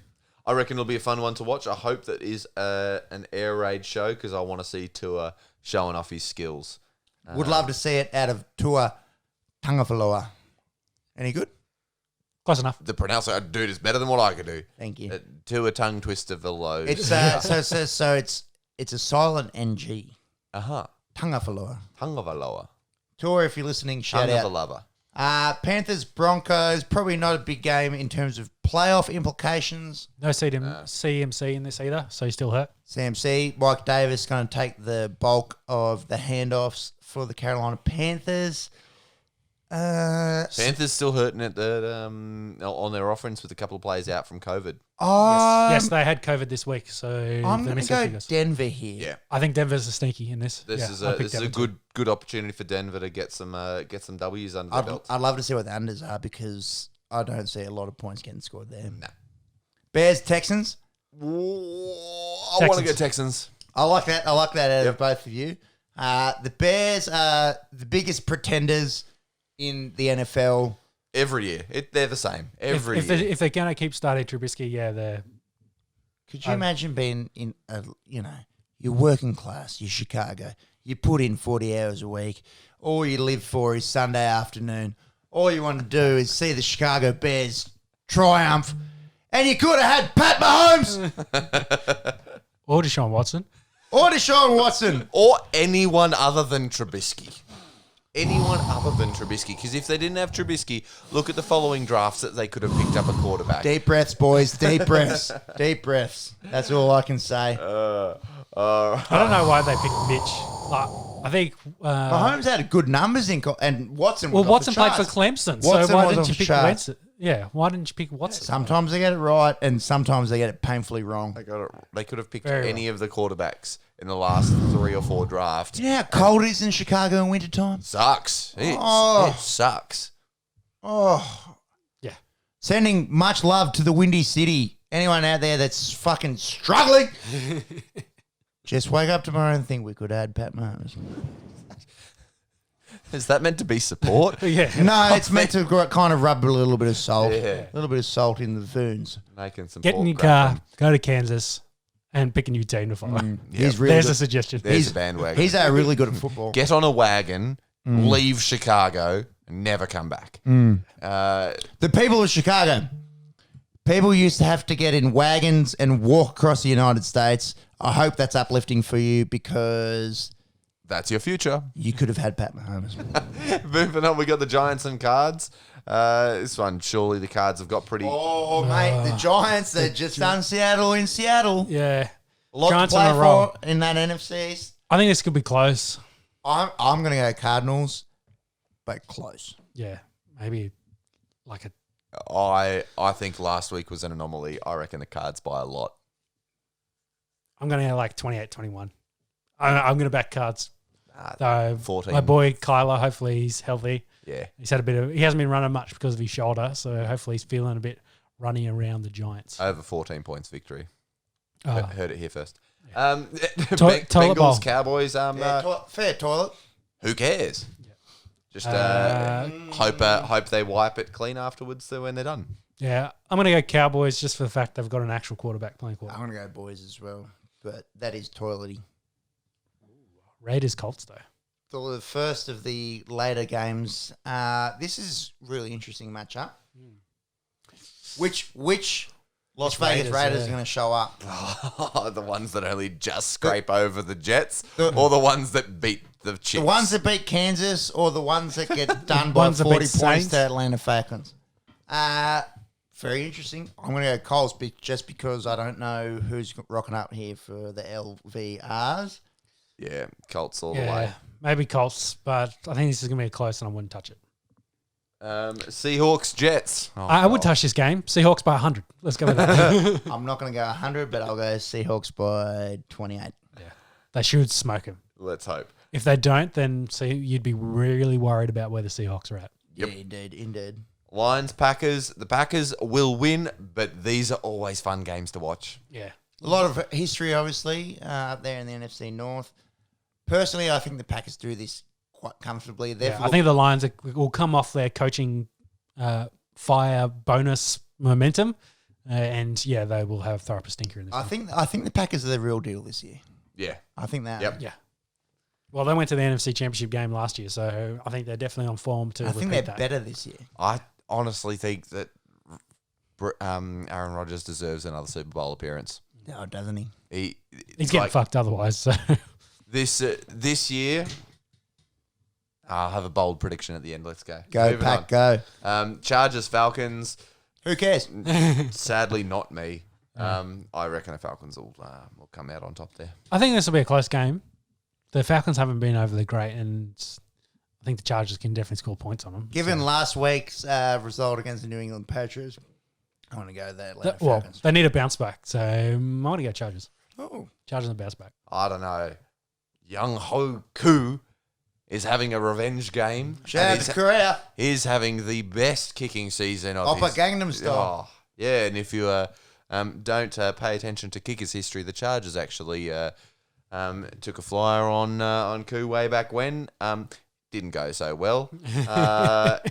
I reckon it'll be a fun one to watch. I hope that is an air raid show because I want to see Tua showing off his skills. Would love to see it out of Tua Tagovailoa. Any good? Close enough. The pronunciation, dude, is better than what I could do. Thank you. Tua tongue twister veloz. It's so it's a silent NG. Tagovailoa. Tagovailoa. Tua, if you're listening, shout out. Panthers, Broncos, probably not a big game in terms of playoff implications. No CMC in this either, so he's still hurt. CMC, Mike Davis going to take the bulk of the handoffs for the Carolina Panthers. Panthers still hurting at on their offense with a couple of players out from COVID. Yes, they had COVID this week, so I'm going to go Denver here. Yeah, I think Denver's a sneaky in this. This is a good opportunity for Denver to get some W's under their belt. I'd love to see what the unders are because I don't see a lot of points getting scored there. Nah. Bears, Texans. I want to go Texans. I like that. out of both of you. The Bears are the biggest pretenders in the NFL. Every year. They're the same. Every year. If they're going to keep starting Trubisky, they're... Could you imagine being in, you're working class, you're Chicago. You put in 40 hours a week. All you live for is Sunday afternoon. All you want to do is see the Chicago Bears triumph. And you could have had Pat Mahomes. Or Deshaun Watson. Or anyone other than Trubisky. Anyone other than Trubisky. Because if they didn't have Trubisky, look at the following drafts that they could have picked up a quarterback. Deep breaths, boys. Deep breaths. Deep breaths. That's all I can say. I don't know why they picked Mitch. I think Mahomes had good numbers and Watson. Well, Watson played for Clemson, so why didn't you pick Watson? Yeah, why didn't you pick Watson? Sometimes they get it right, and sometimes they get it painfully wrong. They could have picked any of the quarterbacks in the last 3 or 4 drafts. Yeah, cold it is in Chicago in wintertime. Sucks. It sucks. Oh. Yeah. Sending much love to the Windy City anyone out there that's fucking struggling, just wake up tomorrow and think we could add Pat Mahomes. Is that meant to be support? Yeah. No, it's meant to kind of rub a little bit of salt. Yeah. A little bit of salt in the wounds. Making some Get in pork your crackling. car, go to Kansas, and pick a new team to follow. He's really There's good. a suggestion. There's a bandwagon. He's really good at football. Get on a wagon, leave Chicago, and never come back. The people of Chicago, people used to have to get in wagons and walk across the United States. I hope that's uplifting for you because That's your future. you could have had Pat Mahomes. Moving on, we got the Giants and Cards. This one, surely the Cards have got pretty... Oh, mate, the Giants, they're just done Seattle in Seattle. Yeah. A lot Giants to play on a roll. for in that NFC East. I think this could be close. I'm going to go Cardinals, but close. Yeah. Maybe like a. I think last week was an anomaly. I reckon the Cards by a lot. I'm going to go like 28-21. I'm going to back Cards. 14. My boy Kyler, hopefully he's healthy. Yeah. He hasn't been running much because of his shoulder, so hopefully he's feeling a bit runny around the Giants. Over 14 points victory. Oh. Heard it here first. Toilet bowl. Bengals, Cowboys. Fair toilet. Who cares? Just hope they wipe it clean afterwards when they're done. Yeah, I'm going to go Cowboys just for the fact they've got an actual quarterback playing I'm quarterback. going to go boys as well, but that is toilety. Raiders Colts though. So the first of the later games. This is really interesting matchup. Which Las Vegas Raiders are going to show up? The ones that only just scrape over the Jets, or the ones that beat the Chiefs? The ones that beat Kansas, or the ones that get done by Ones that 40 beat points Saints? to Atlanta Falcons? Very interesting. I'm going to go Coles just because I don't know who's rocking up here for the LVRs. Yeah, Colts all the way. Maybe Colts, but I think this is going to be close and I wouldn't touch it. Seahawks, Jets. Oh, I would touch this game. Seahawks by 100. Let's go with that. I'm not going to go 100, but I'll go Seahawks by 28. They should smoke him. Let's hope. If they don't, then you'd be really worried about where the Seahawks are at. Yep. Yeah, indeed. Lions, Packers. The Packers will win, but these are always fun games to watch. Yeah. A lot of history, obviously, up there in the NFC North. Personally, I think the Packers do this quite comfortably. I think the Lions will come off their coaching fire bonus momentum, and they will throw up a stinker in this. I think the Packers are the real deal this year. Yeah. I think that. Yep. Yeah. Well, they went to the NFC Championship game last year, so I think they're definitely on form to I think repeat they're that. better this year. I honestly think that Aaron Rodgers deserves another Super Bowl appearance. No, doesn't he? He's getting fucked otherwise. So. This year, I'll have a bold prediction at the end. Let's go. Go, Moving Pack, go. on. Chargers, Falcons. Who cares? Sadly, not me. I reckon the Falcons will come out on top there. I think this will be a close game. The Falcons haven't been overly great, and I think the Chargers can definitely score points on them. Given last week's result against the New England Patriots, I want to go the Atlanta Falcons. They need a bounce back, so I want to go Chargers. Oh, Chargers and bounce back. I don't know. Young Ho Koo is having a revenge game. shout out to Korea. He's having the best kicking season of Oppa his... Gangnam Style. Oh, yeah, and if you don't pay attention to kickers' history, the Chargers actually took a flyer on Koo way back when. Didn't go so well.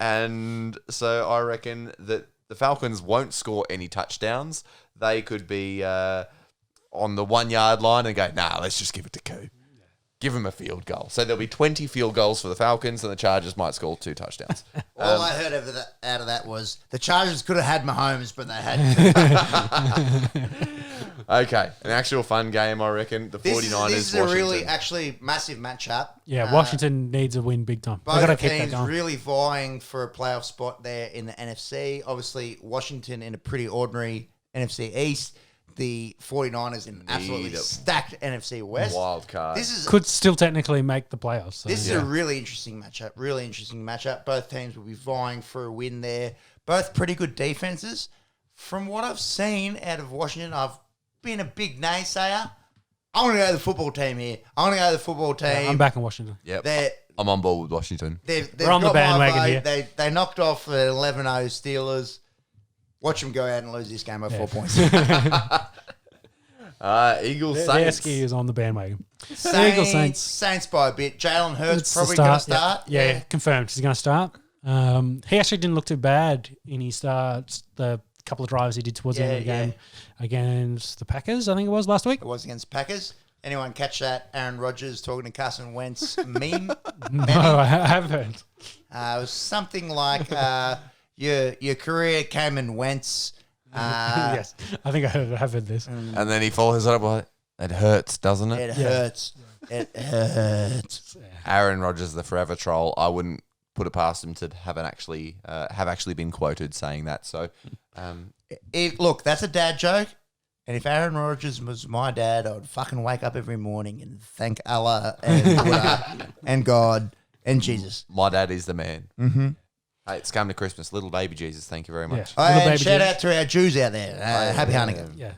And so I reckon that the Falcons won't score any touchdowns. They could be on the 1 yard line and go, let's just give it to Koo. Give him a field goal. So there'll be 20 field goals for the Falcons and the Chargers might score 2 touchdowns. All I heard out of that was the Chargers could have had Mahomes, but they had. Okay, an actual fun game, I reckon. The 49ers, This is a Washington. really, actually massive matchup. Yeah, Washington needs a win big time. They've Both got to keep that teams going. really vying for a playoff spot there in the NFC. Obviously, Washington in a pretty ordinary NFC East. The 49ers in an absolutely stacked NFC West. Wild card. This is Could still technically make the playoffs. So. This is a really interesting matchup. Really interesting matchup. Both teams will be vying for a win there. Both pretty good defenses. From what I've seen out of Washington, I've been a big naysayer. I want to go to the football team here. I want to go to the football team. I'm back in Washington. Yep. I'm on board with Washington. They've We're on the got my bandwagon vote. here. They knocked off the 11-0 Steelers. Watch them go out and lose this game by 4 points. Eagles The Saints. Esky is on the bandwagon. Eagles Saints. Saints by a bit. Jalen Hurts It's probably the going to start. Yeah, confirmed. He's going to start. He actually didn't look too bad in his starts. The couple of drives he did towards the end of the game against the Packers, I think it was last week. It was against Packers. Anyone catch that Aaron Rodgers talking to Carson Wentz meme? No, I haven't. It was something like your career came in Wentz. Yes, I think I have heard this. And then he follows it up with, it hurts, doesn't it? It hurts. It hurts. Aaron Rodgers, the forever troll. I wouldn't put it past him to have actually been quoted saying that. So, Look, that's a dad joke. And if Aaron Rodgers was my dad, I'd fucking wake up every morning and thank Allah and, and God and Jesus. my dad is the man. Mm-hmm. Hey, it's coming to Christmas. Little baby Jesus, thank you very much. Yeah. Little And baby shout Jesus. out to our Jews out there. Happy Hanukkah.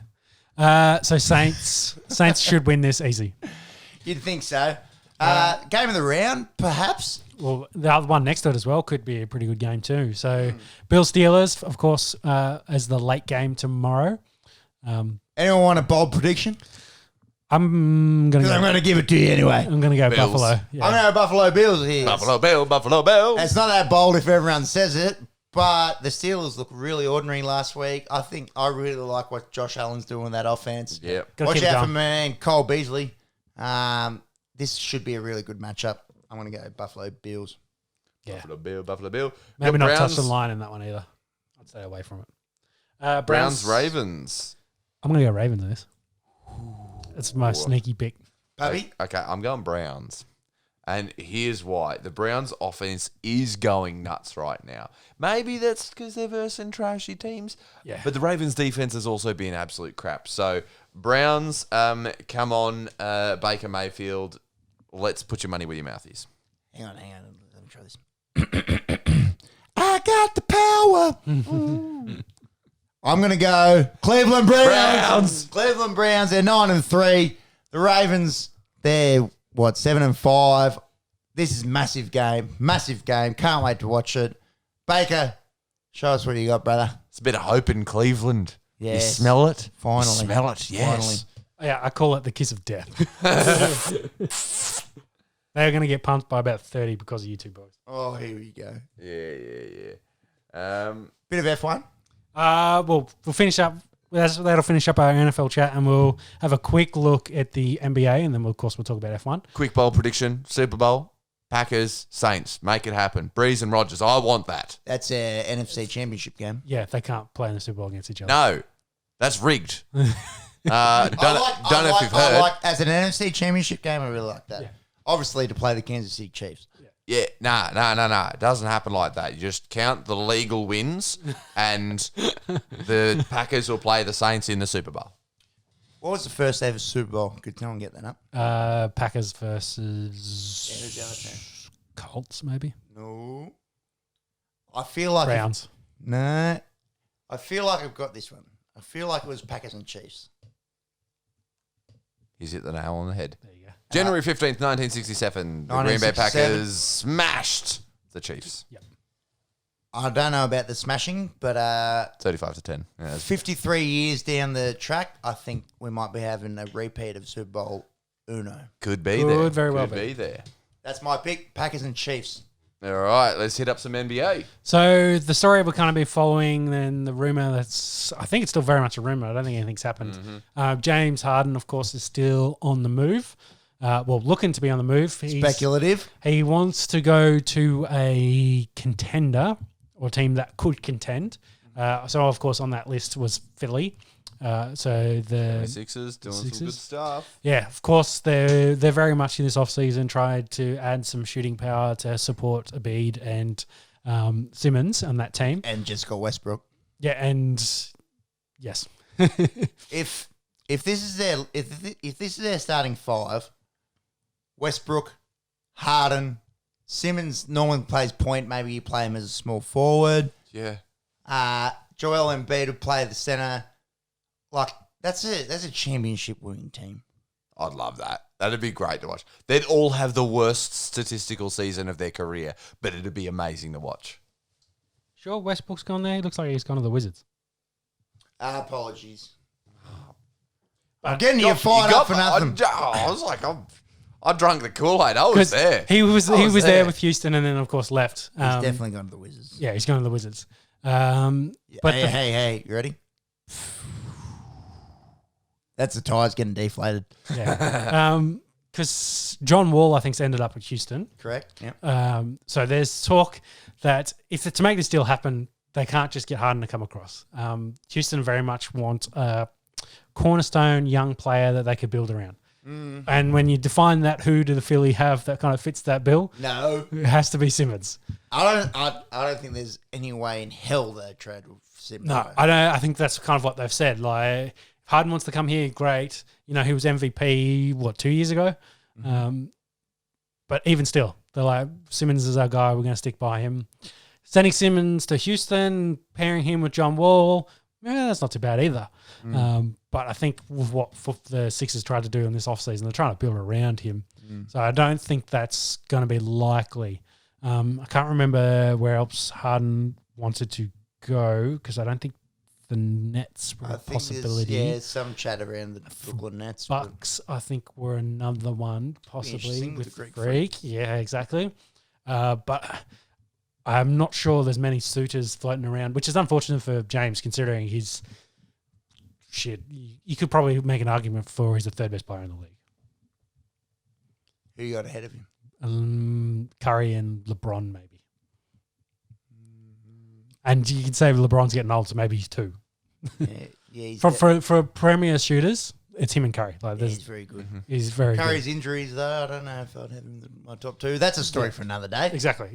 Yeah. So Saints should win this easy. You'd think so. Game of the round, perhaps. Well, the other one next to it as well could be a pretty good game too. So Bill Steelers, of course, as the late game tomorrow. Anyone want a bold prediction? I'm Because I'm gonna going to give it to you anyway. I'm gonna go Bills. Buffalo. Yeah. I'm going to go Buffalo Bills here. Buffalo Bill, Buffalo Bill. It's not that bold if everyone says it, but the Steelers look really ordinary last week. I really like what Josh Allen's doing with that offense. Yep. Gotta Watch keep it out for going. man Cole Beasley. This should be a really good matchup. I'm going to go Buffalo Bills. Yeah. Buffalo Bill, Buffalo Bill. Maybe Got not touch the line in that one either. I'd stay away from it. Browns Ravens. I'm gonna go Ravens in this. It's my sneaky pick. Puppy? Okay, I'm going Browns. And here's why. The Browns offense is going nuts right now. Maybe that's because they're versing trashy teams. Yeah. But the Ravens defense has also been absolute crap. So Browns, come on, Baker Mayfield. Let's put your money where your mouth is. Hang on. Let me try this. I got the power. I'm going to go Cleveland Browns. Cleveland Browns, they're 9-3. The Ravens, they're, 7-5. This is massive game. Massive game. Can't wait to watch it. Baker, show us what you got, brother. It's a bit of hope in Cleveland. Yes. You smell it? Finally. You smell it? Yes. Yeah, I call it the kiss of death. They're going to get pumped by about 30 because of you two boys. Oh, here we go. Yeah. Bit of F1. We'll finish up. That'll finish up our NFL chat, and we'll have a quick look at the NBA, and then of course we'll talk about F1. Quick bowl prediction. Super Bowl. Packers, Saints. Make it happen. Breeze and Rodgers. I want that. That's a NFC Championship game. Yeah, they can't play in the Super Bowl against each other. No. That's rigged. Don't know if you've heard. As an NFC Championship game, I really like that. Yeah. Obviously, to play the Kansas City Chiefs. Yeah, no. It doesn't happen like that. You just count the legal wins, and the Packers will play the Saints in the Super Bowl. What was the first ever Super Bowl? Could no one get that up? Packers Yeah, versus who's the other team? Colts, maybe No. I feel like... Browns. No. I feel like I've got this one. I feel like it was Packers and Chiefs. He's hit the nail on the head. There you go. January 15th, 1967. The Green Bay 1967. Packers smashed the Chiefs. I don't know about the smashing, but 35-10. Yeah, that's 53 years down the track, I think we might be having a repeat of Super Bowl Uno. could be Could there. very well Could be. be there. That's my pick, Packers and Chiefs. All right, let's hit up some NBA. So the story we're kind of be following, then the rumor that's, I think it's still very much a rumor. I don't think anything's happened. James Harden, of course, is still on the move. Looking to be on the move. Speculative. He wants to go to a contender or team that could contend. So, of course, on that list was Philly. So the Sixers doing some Sixers. good stuff. Yeah, of course, they're very much in this offseason tried to add some shooting power to support Embiid and Simmons on that team. And Jessica Westbrook. Yeah, and yes. If this is their starting five, Westbrook, Harden, Simmons normally plays point. Maybe you play him as a small forward. Yeah. Joel Embiid would play the center. Like that's a championship winning team. I'd love that. That'd be great to watch. They'd all have the worst statistical season of their career, but it'd be amazing to watch. Sure, Westbrook's gone there. He looks like he's gone to the Wizards. Apologies. I'm getting you fired up for nothing. I was like, I drank the Kool-Aid. I was there. He was there with Houston, and then of course left. He's definitely gone to the Wizards. Yeah, he's going to the Wizards. But hey, you ready? That's the tires getting deflated. Yeah. Because John Wall, I think, ended up at Houston. Correct. Yeah. So there's talk that to make this deal happen, they can't just get Harden to come across. Houston very much want a cornerstone young player that they could build around. And when you define that, who do the Philly have that kind of fits that bill? No, it has to be Simmons. I don't think there's any way in hell they trade with Simmons. No, I don't. I think that's kind of what they've said. Like, if Harden wants to come here, great. You know, he was MVP 2 years ago. But even still, they're like, Simmons is our guy. We're going to stick by him. Sending Simmons to Houston, pairing him with John Wall, that's not too bad either. But I think with what the Sixers tried to do in this offseason, they're trying to build around him. So I don't think that's going to be likely. I can't remember where else Harden wanted to go because I don't think the Nets were a possibility. There's some chat around the Brooklyn Nets. Bucks, I think, were another one, possibly, with the Greek. Yeah, exactly. But I'm not sure there's many suitors floating around, which is unfortunate for James considering he's shit. You could probably make an argument for he's the third best player in the league. Who you got ahead of him? Curry and LeBron, maybe. And you could say LeBron's getting old, so maybe he's two. Yeah. For premier shooters, it's him and Curry. Like, he's very good. He's very Curry's good. Injuries, though, I don't know if I'd have him in my top two. That's a story for another day. Exactly.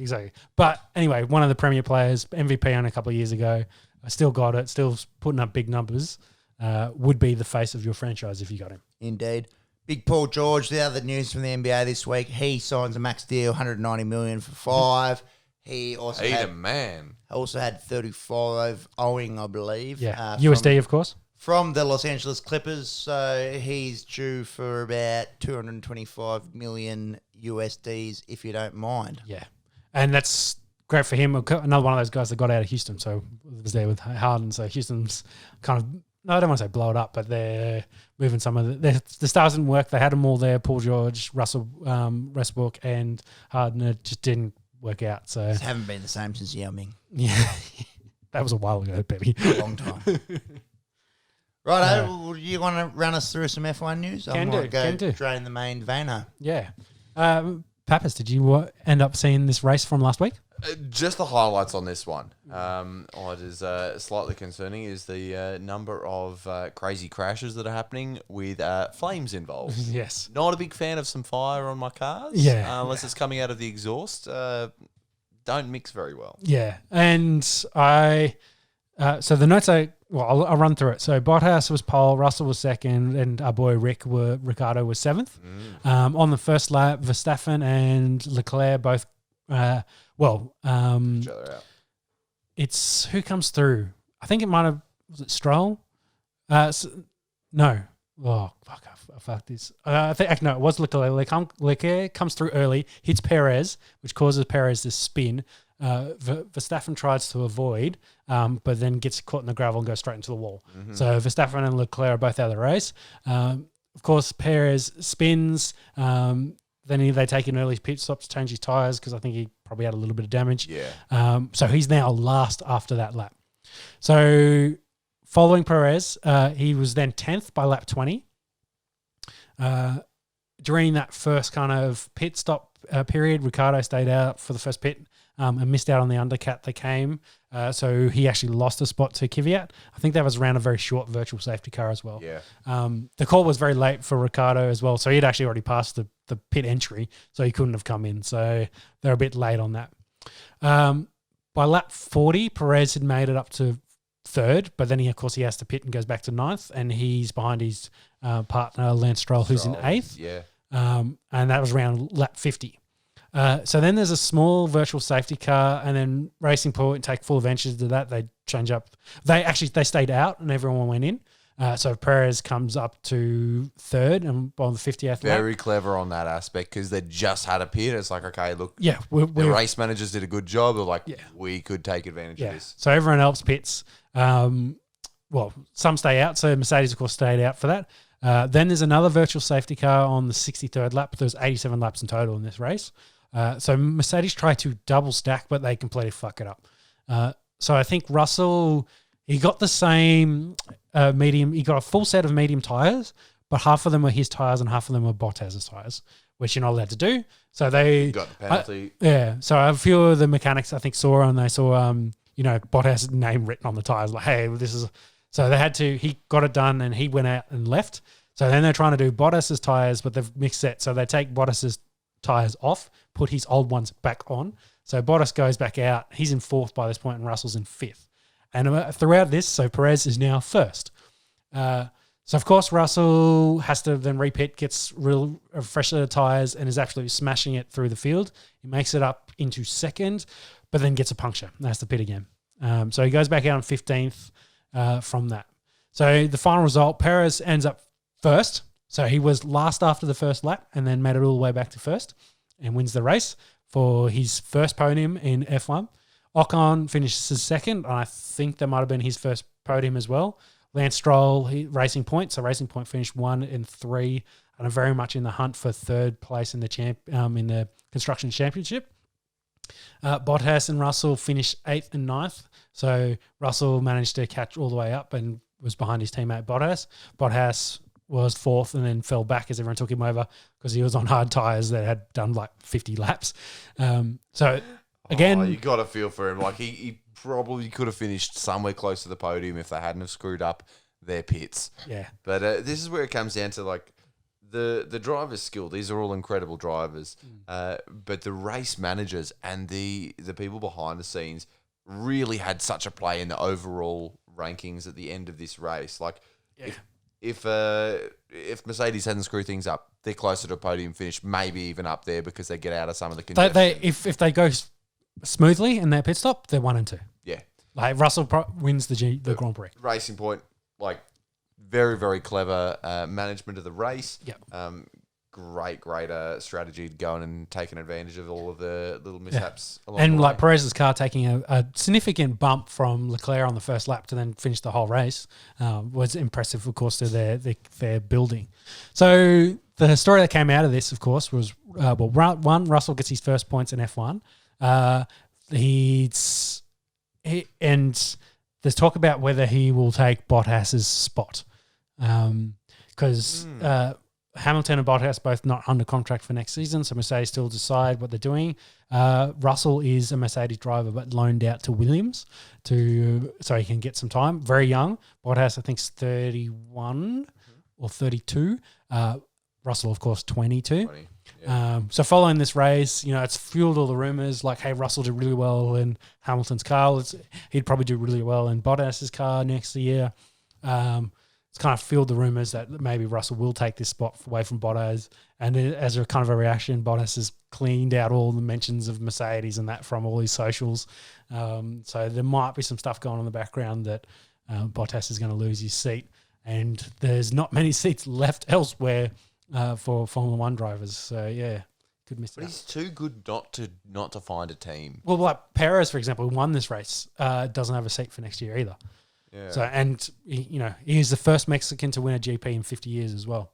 But anyway, one of the premier players, MVP on a couple of years ago, I still got it, still putting up big numbers, would be the face of your franchise if you got him. Indeed. Big Paul George, the other news from the NBA this week, he signs a max deal, $190 million for 5. He also had 35 owing, I believe. Yeah, USD, of course. From the Los Angeles Clippers, so he's due for about 225 million USDs, if you don't mind. Yeah, and that's great for him. Another one of those guys that got out of Houston, so was there with Harden. So Houston's kind of, no, I don't want to say blow it up, but they're moving some of the stars didn't work. They had them all there: Paul George, Russell Westbrook, and Harden. It just didn't work out. So they haven't been the same since Yao Ming. Yeah, that was a while ago, baby. A long time. Right, you want to run us through some F1 news? Can do. Drain the main veiner. Yeah. Pappas, did you end up seeing this race from last week? Just the highlights on this one. What is slightly concerning is the number of crazy crashes that are happening with flames involved. Yes. Not a big fan of some fire on my cars. Yeah. Unless it's coming out of the exhaust. Don't mix very well. Yeah. And so the notes I'll run through it. So Bottas was pole, Russell was second, and our boy Ricardo was seventh. On the first lap, Verstappen and Leclerc both, each other out. It's who comes through. I think it might have, was it Stroll? No. Oh, fuck, I fucked this. I think, no, it was Leclerc. Leclerc comes through early, hits Perez, which causes Perez to spin. Verstappen tries to avoid, but then gets caught in the gravel and goes straight into the wall. So Verstappen and Leclerc are both out of the race. Of course, Perez spins. Then they take an early pit stop to change his tyres because I think he probably had a little bit of damage. Yeah. So he's now last after that lap. So following Perez, he was then 10th by lap 20. During that first kind of pit stop period, Ricciardo stayed out for the first pit and missed out on the undercut that came. So he actually lost a spot to Kvyat. I think that was around a very short virtual safety car as well. Yeah. The call was very late for Ricciardo as well. So he'd actually already passed the pit entry, so he couldn't have come in. So they're a bit late on that. By lap 40, Perez had made it up to third, but then he has to pit and goes back to ninth, and he's behind his partner, Lance Stroll, who's in eighth. Yeah. And that was around lap 50. So then there's a small virtual safety car, and then Racing Point take full advantage of that. They change up. They stayed out, and everyone went in. So Perez comes up to third and on the 50th lap. Very clever on that aspect because they just had a pit. It's like, okay, look, the race managers did a good job. They're like, we could take advantage of this. So everyone else pits. some stay out. So Mercedes, of course, stayed out for that. Then there's another virtual safety car on the 63rd lap. There's 87 laps in total in this race. So Mercedes tried to double stack, but they completely fuck it up. So I think Russell, he got the same medium. He got a full set of medium tyres, but half of them were his tyres and half of them were Bottas's tyres, which you're not allowed to do. So they got the penalty. So a few of the mechanics I think saw Bottas' name written on the tyres, like, hey, this is. So they had to. He got it done, and he went out and left. So then they're trying to do Bottas's tyres, but they've mixed it. So they take Bottas's tyres off, put his old ones back on. So Bottas goes back out. He's in fourth by this point, and Russell's in fifth. And throughout this, so Perez is now first. So of course Russell has to then repit, gets real fresher tyres, and is absolutely smashing it through the field. He makes it up into second, but then gets a puncture. That's the pit again. So he goes back out on 15th from that. So the final result, Perez ends up first. So he was last after the first lap and then made it all the way back to first and wins the race for his first podium in F1. Ocon finishes second, and I think that might have been his first podium as well. Lance Stroll, Racing Point. So Racing Point finished 1 and 3 and are very much in the hunt for third place in the Construction Championship. Bottas and Russell finished 8th and 9th. So Russell managed to catch all the way up and was behind his teammate Bottas. Bottas was 4th and then fell back as everyone took him over because he was on hard tyres that had done like 50 laps. So again... you got to feel for him. Like he probably could have finished somewhere close to the podium if they hadn't have screwed up their pits. Yeah. But this is where it comes down to like the driver's skill. These are all incredible drivers. But the race managers and the people behind the scenes really had such a play in the overall rankings at the end of this race. Like if Mercedes hadn't screwed things up, they're closer to a podium finish, maybe even up there because they get out of some of the congestion. If they go smoothly in their pit stop, they're 1 and 2. Yeah. Like Russell wins the Grand Prix. Racing Point, like very, very clever management of the race. Yep. Great strategy going and taking advantage of all of the little mishaps along and the way. like Perez's car taking a significant bump from Leclerc on the first lap to then finish the whole race was impressive, of course, to their building. So the story that came out of this, of course, was Russell gets his first points in F1. And there's talk about whether he will take Bottas's spot because Hamilton and Bottas both not under contract for next season, so Mercedes still decide what they're doing. Russell is a Mercedes driver, but loaned out to Williams so he can get some time. Very young. Bottas, I think, is 31 or 32. Russell, of course, 22. 20, yeah. So following this race, it's fueled all the rumours like, hey, Russell did really well in Hamilton's car. He'd probably do really well in Bottas's car next year. It's kind of fueled the rumours that maybe Russell will take this spot away from Bottas. And as a kind of a reaction, Bottas has cleaned out all the mentions of Mercedes and that from all his socials. So there might be some stuff going on in the background that Bottas is going to lose his seat. And there's not many seats left elsewhere for Formula One drivers. So, yeah, could miss that. But he's too good not to find a team. Well, like Perez, for example, who won this race, doesn't have a seat for next year either. Yeah. So, and he is the first Mexican to win a GP in 50 years as well.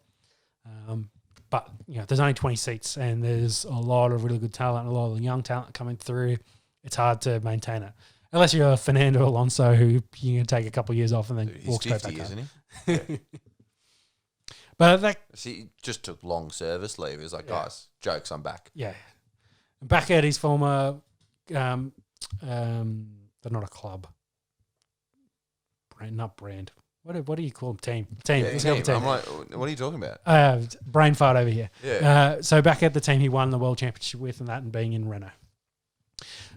But there's only 20 seats, and there's a lot of really good talent, a lot of young talent coming through. It's hard to maintain it, unless you're Fernando Alonso, who you can take a couple of years off and then walk straight back. He's 50, isn't he? Yeah. But he just took long service leave. He was like, guys, jokes, I'm back. Yeah, back at his former, they're not a club. Not brand. What do you call them? Team. Yeah, team. I'm like, what are you talking about? Brain fart over here. Yeah. So back at the team he won the World Championship with and being in Renault.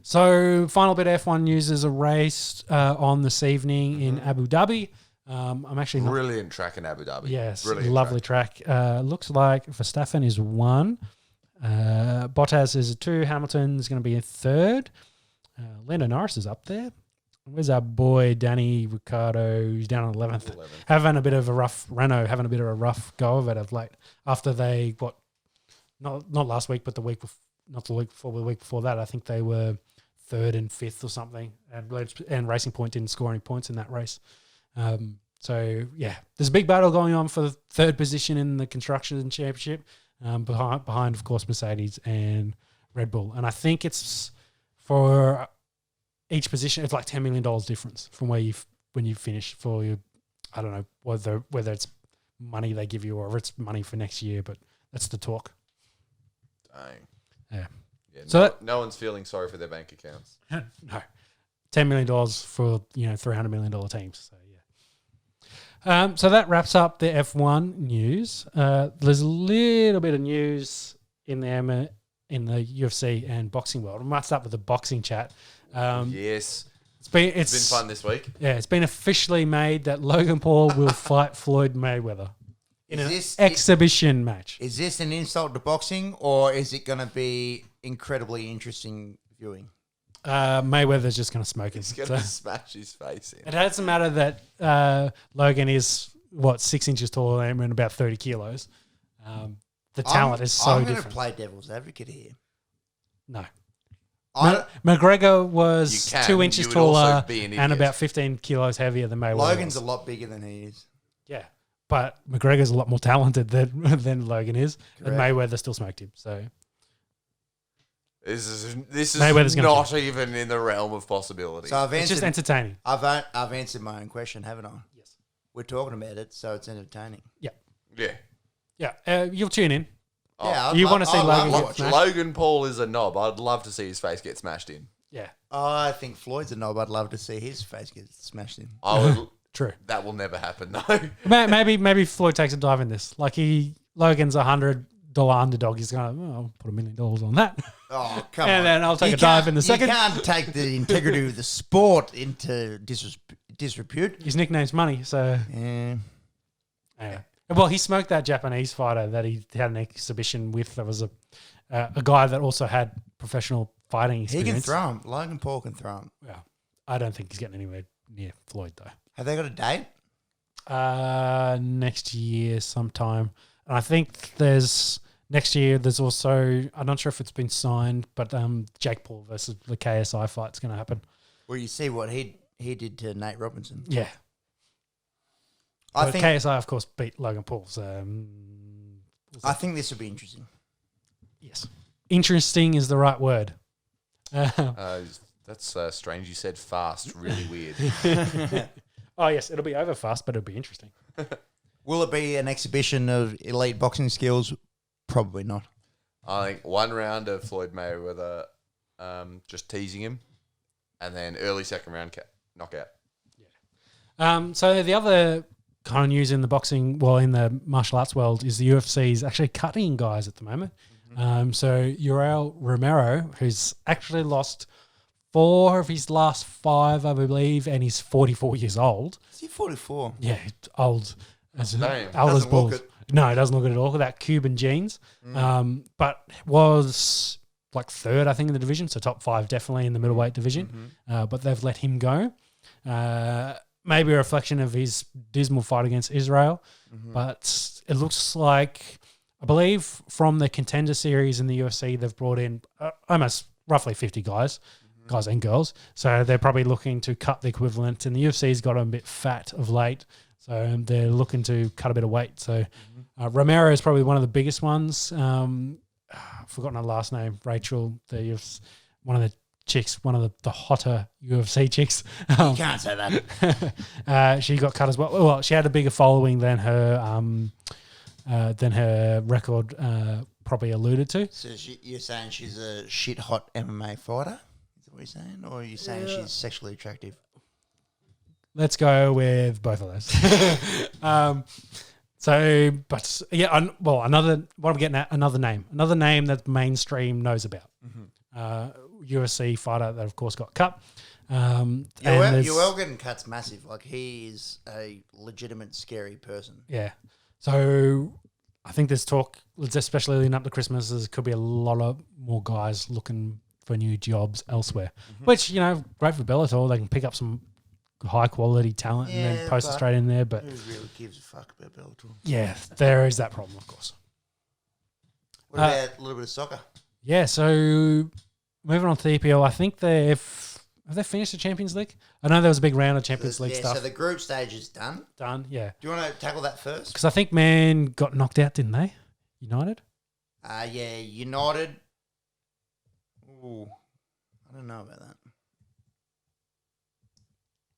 So final bit of F1 news is a race on this evening in Abu Dhabi. I'm actually not... Brilliant track in Abu Dhabi. Yes, brilliant lovely track. Looks like Verstappen is 1. Bottas is a 2. Hamilton's going to be a 3rd. Lando Norris is up there. Where's our boy Danny Ricciardo? Who's down on 11th. Renault having a bit of a rough go of it of late. After they not last week, but the week before that, I think they were 3rd and 5th or something. And Racing Point didn't score any points in that race. So, yeah, there's a big battle going on for the third position in the Construction Championship behind, of course, Mercedes and Red Bull. And I think it's for each position, it's like $10 million difference from when you finish for your, I don't know, whether it's money they give you or it's money for next year, but that's the talk. Dang. Yeah. So no one's feeling sorry for their bank accounts. No. $10 million for, $300 million teams. So, yeah. So that wraps up the F1 news. There's a little bit of news in the UFC and boxing world. We might start with the boxing chat. Yes. It's been fun this week. Yeah, it's been officially made that Logan Paul will fight Floyd Mayweather in an exhibition match. Is this an insult to boxing, or is it going to be incredibly interesting viewing? Mayweather's just going to smoke him. He's going to smash his face in. It doesn't matter that Logan is, 6 inches taller than him and about 30 kilos. The talent is so different. I'm going to play devil's advocate here. No. McGregor was 2 inches taller and about 15 kilos heavier than Mayweather. Logan's a lot bigger than he is. Yeah. But McGregor's a lot more talented than Logan is. Correct. And Mayweather still smoked him. So this is not even in the realm of possibility. So it's just entertaining. I've answered my own question, haven't I? Yes. We're talking about it, so it's entertaining. Yeah. Yeah. Yeah. You'll tune in. Yeah, you want to see Logan get smashed? Logan Paul is a knob. I'd love to see his face get smashed in. Yeah. I think Floyd's a knob. I'd love to see his face get smashed in. True. That will never happen, though. Maybe Floyd takes a dive in this. Like Logan's $100 underdog. He's going, I'll put $1 million on that. Oh, come on. And then I'll take a dive in the second. You can't take the integrity of the sport into disrepute. His nickname's Money, so. Yeah. Well, he smoked that Japanese fighter that he had an exhibition with. That was a guy that also had professional fighting experience. He can throw him. Logan Paul can throw him. Yeah. I don't think he's getting anywhere near Floyd, though. Have they got a date? Next year sometime. And I think next year there's also, I'm not sure if it's been signed, but Jake Paul versus the KSI fight's going to happen. Well, you see what he did to Nate Robinson. Yeah. I think KSI, of course, beat Logan Paul. So I think this will be interesting. Yes. Interesting is the right word. That's strange. You said fast. Really weird. Oh, yes. It'll be over fast, but it'll be interesting. Will it be an exhibition of elite boxing skills? Probably not. I think one round of Floyd Mayweather just teasing him, and then early second round knockout. Yeah. So the other kind of news in the boxing, in the martial arts world, is the UFC is actually cutting guys at the moment. Mm-hmm. So Yoel Romero, who's actually lost 4 of his last 5, I believe, and he's 44 years old. Is he 44? Yeah, old. Old as balls. No, it doesn't look good at all. That Cuban genes. But was like 3rd, I think, in the division. So top 5 definitely in the middleweight division. Mm-hmm. But they've let him go. Maybe a reflection of his dismal fight against Israel. Mm-hmm. But it looks like, I believe, from the Contender Series in the UFC, they've brought in almost roughly 50 guys and girls. So they're probably looking to cut the equivalent. And the UFC's got a bit fat of late. So they're looking to cut a bit of weight. So Romero is probably one of the biggest ones. I've forgotten her last name. Rachel, one of the chicks, one of the hotter UFC chicks. You can't say that. She got cut as well. Well, she had a bigger following than her record probably alluded to. So you're saying she's a shit hot MMA fighter? Is that what you're saying? Or are you saying she's sexually attractive? Let's go with both of those. Another name that mainstream knows about. UFC fighter that, of course, got cut. Yoel getting cut's massive. Like, he is a legitimate scary person. Yeah. So I think there's talk, especially leading up to Christmas, there could be a lot of more guys looking for new jobs elsewhere, which, great for Bellator. They can pick up some high quality talent and then post it straight in there. But who really gives a fuck about Bellator? Yeah, there is that problem, of course. What about a little bit of soccer? Yeah, so moving on to the EPL, I think they've Have they finished the Champions League? I know there was a big round of Champions League stuff. So the group stage is done. Done, yeah. Do you want to tackle that first? Because I think Man got knocked out, didn't they? United? Yeah, United. Ooh, I don't know about that.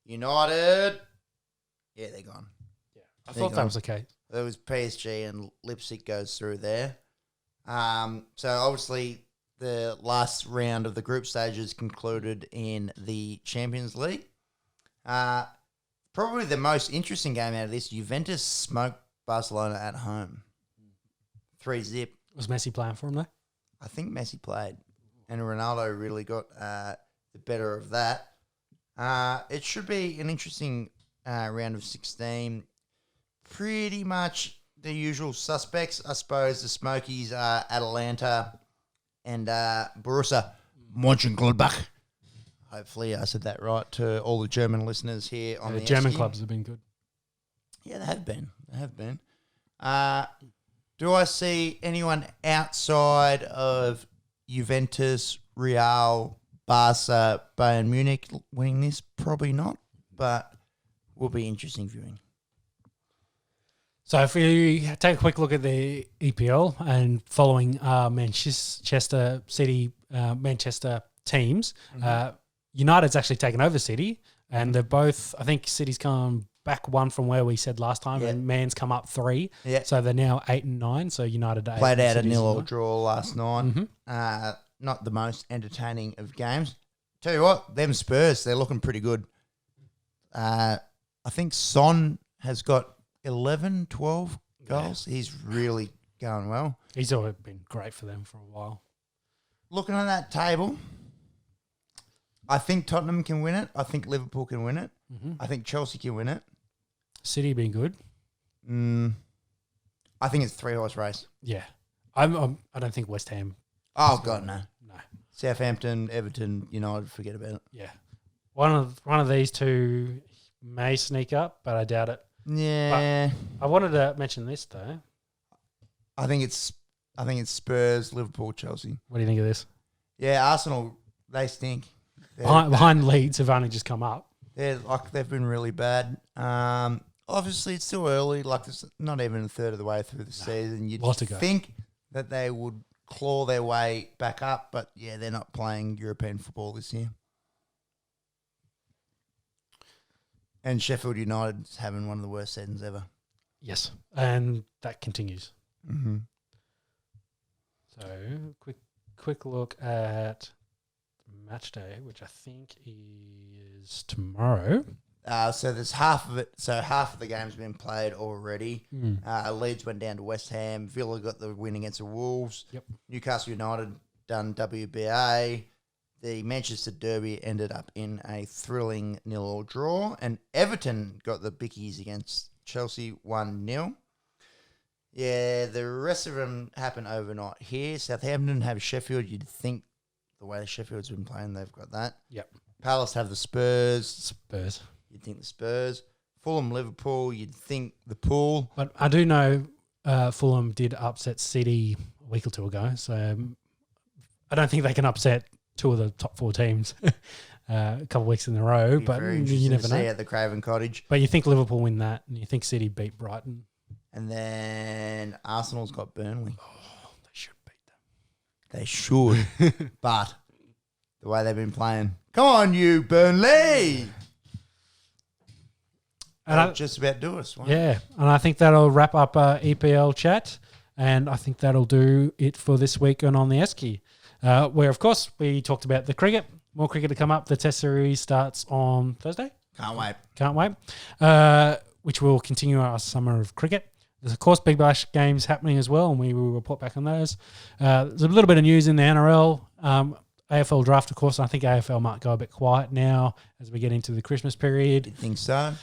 United. Yeah, they're gone. Yeah, I thought that was the case. There was PSG and Leipzig goes through there. So obviously the last round of the group stages concluded in the Champions League. Probably the most interesting game out of this, Juventus smoked Barcelona at home. 3-0. Was Messi playing for him though? I think Messi played. And Ronaldo really got the better of that. It should be an interesting round of 16. Pretty much the usual suspects. I suppose the Smokies are Atalanta and Borussia Mönchengladbach. Hopefully I said that right to all the German listeners here on the German Esky. clubs have been good. Yeah, they have been. They have been. Do I see anyone outside of Juventus, Real, Barca, Bayern Munich winning this? Probably not, but will be interesting viewing. So if we take a quick look at the EPL and following Manchester City, Manchester teams, United's actually taken over City, and they're both, I think City's come back one from where we said last time, and Man's come up 3. Yeah. So they're now 8 and 9. So United are Played out a City's 0-0 9. draw last night. Not the most entertaining of games. Tell you what, them Spurs, they're looking pretty good. I think Son has got 11, 12 goals. Yeah. He's really going well. He's always been great for them for a while. Looking at that table, I think Tottenham can win it. I think Liverpool can win it. I think Chelsea can win it. City being good. I think it's 3-horse race. Yeah. I don't think West Ham. Oh, God, no. No. Southampton, Everton, United, forget about it. Yeah. One of these two may sneak up, but I doubt it. Yeah. But I wanted to mention this, though. I think it's Spurs, Liverpool, Chelsea. What do you think of this? Yeah, Arsenal, they stink. Behind Leeds have only just come up. They've been really bad. Obviously, it's still early. Like, it's not even a third of the way through the season. You'd think that they would claw their way back up, but yeah, they're not playing European football this year. And Sheffield United's having one of the worst seasons ever. Yes, and that continues. Mm-hmm. So, quick look at match day, which I think is tomorrow. So there's half of it. So half of the game's been played already. Leeds went down to West Ham. Villa got the win against the Wolves. Yep. Newcastle United done WBA. The Manchester Derby ended up in a thrilling 0-0 draw. And Everton got the bickies against Chelsea 1-0. Yeah, the rest of them happened overnight here. Southampton have Sheffield. You'd think the way Sheffield's been playing, they've got that. Yep. Palace have the Spurs. You'd think the Spurs. Fulham, Liverpool. You'd think the Pool. But I do know Fulham did upset City a week or two ago, so I don't think they can upset 2 of the top 4 teams a couple of weeks in a row. But you never know. At the Craven Cottage. But you think Liverpool win that, and you think City beat Brighton. And then Arsenal's got Burnley. Oh, they should beat them. They should. But the way they've been playing. Come on, you Burnley. And I'll just about do us. Yeah, and I think that'll wrap up our EPL chat, and I think that'll do it for this week on the Esky, where, of course, we talked about the cricket. More cricket to come up. The Test Series starts on Thursday. Can't wait. Which will continue our summer of cricket. There's, of course, Big Bash games happening as well, and we will report back on those. There's a little bit of news in the NRL. AFL draft, of course. I think AFL might go a bit quiet now as we get into the Christmas period. You think so?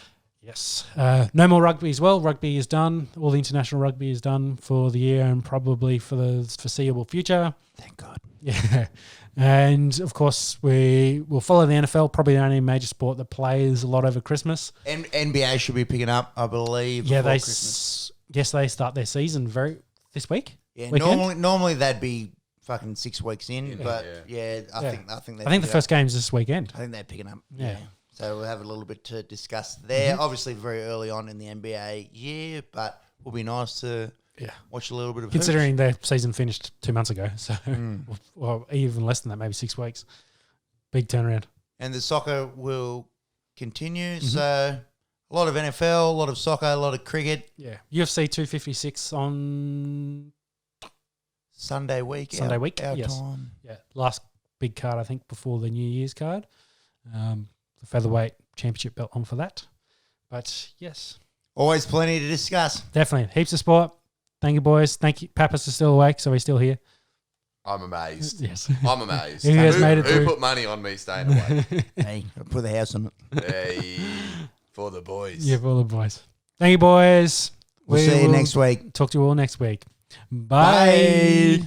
Yes. No more rugby as well. Rugby is done. All the international rugby is done for the year and probably for the foreseeable future. Thank God. Yeah. And, of course, we will follow the NFL, probably the only major sport that plays a lot over Christmas. NBA should be picking up, I believe, yeah, before Christmas. Yes, they start their season this week. Yeah, weekend. normally they'd be fucking 6 weeks in. But I think the first game's this weekend. I think they're picking up. Yeah. So we'll have a little bit to discuss there. Obviously, very early on in the NBA year, but will be nice to watch a little bit of considering their season finished 2 months ago. So, or even less than that, maybe 6 weeks. Big turnaround. And the soccer will continue. So a lot of NFL, a lot of soccer, a lot of cricket. Yeah. UFC 256 on Sunday week. Our time. Yeah. Last big card, I think, before the New Year's card. The featherweight championship belt on for that. But yes. Always plenty to discuss. Definitely. Heaps of sport. Thank you, boys. Thank you. Pappas is still awake, so he's still here. I'm amazed. Yes. I'm amazed. Who put money on me staying awake? Hey, I'll put the house on it. Hey, for the boys. Yeah, for the boys. Thank you, boys. We'll see you next week. Talk to you all next week. Bye.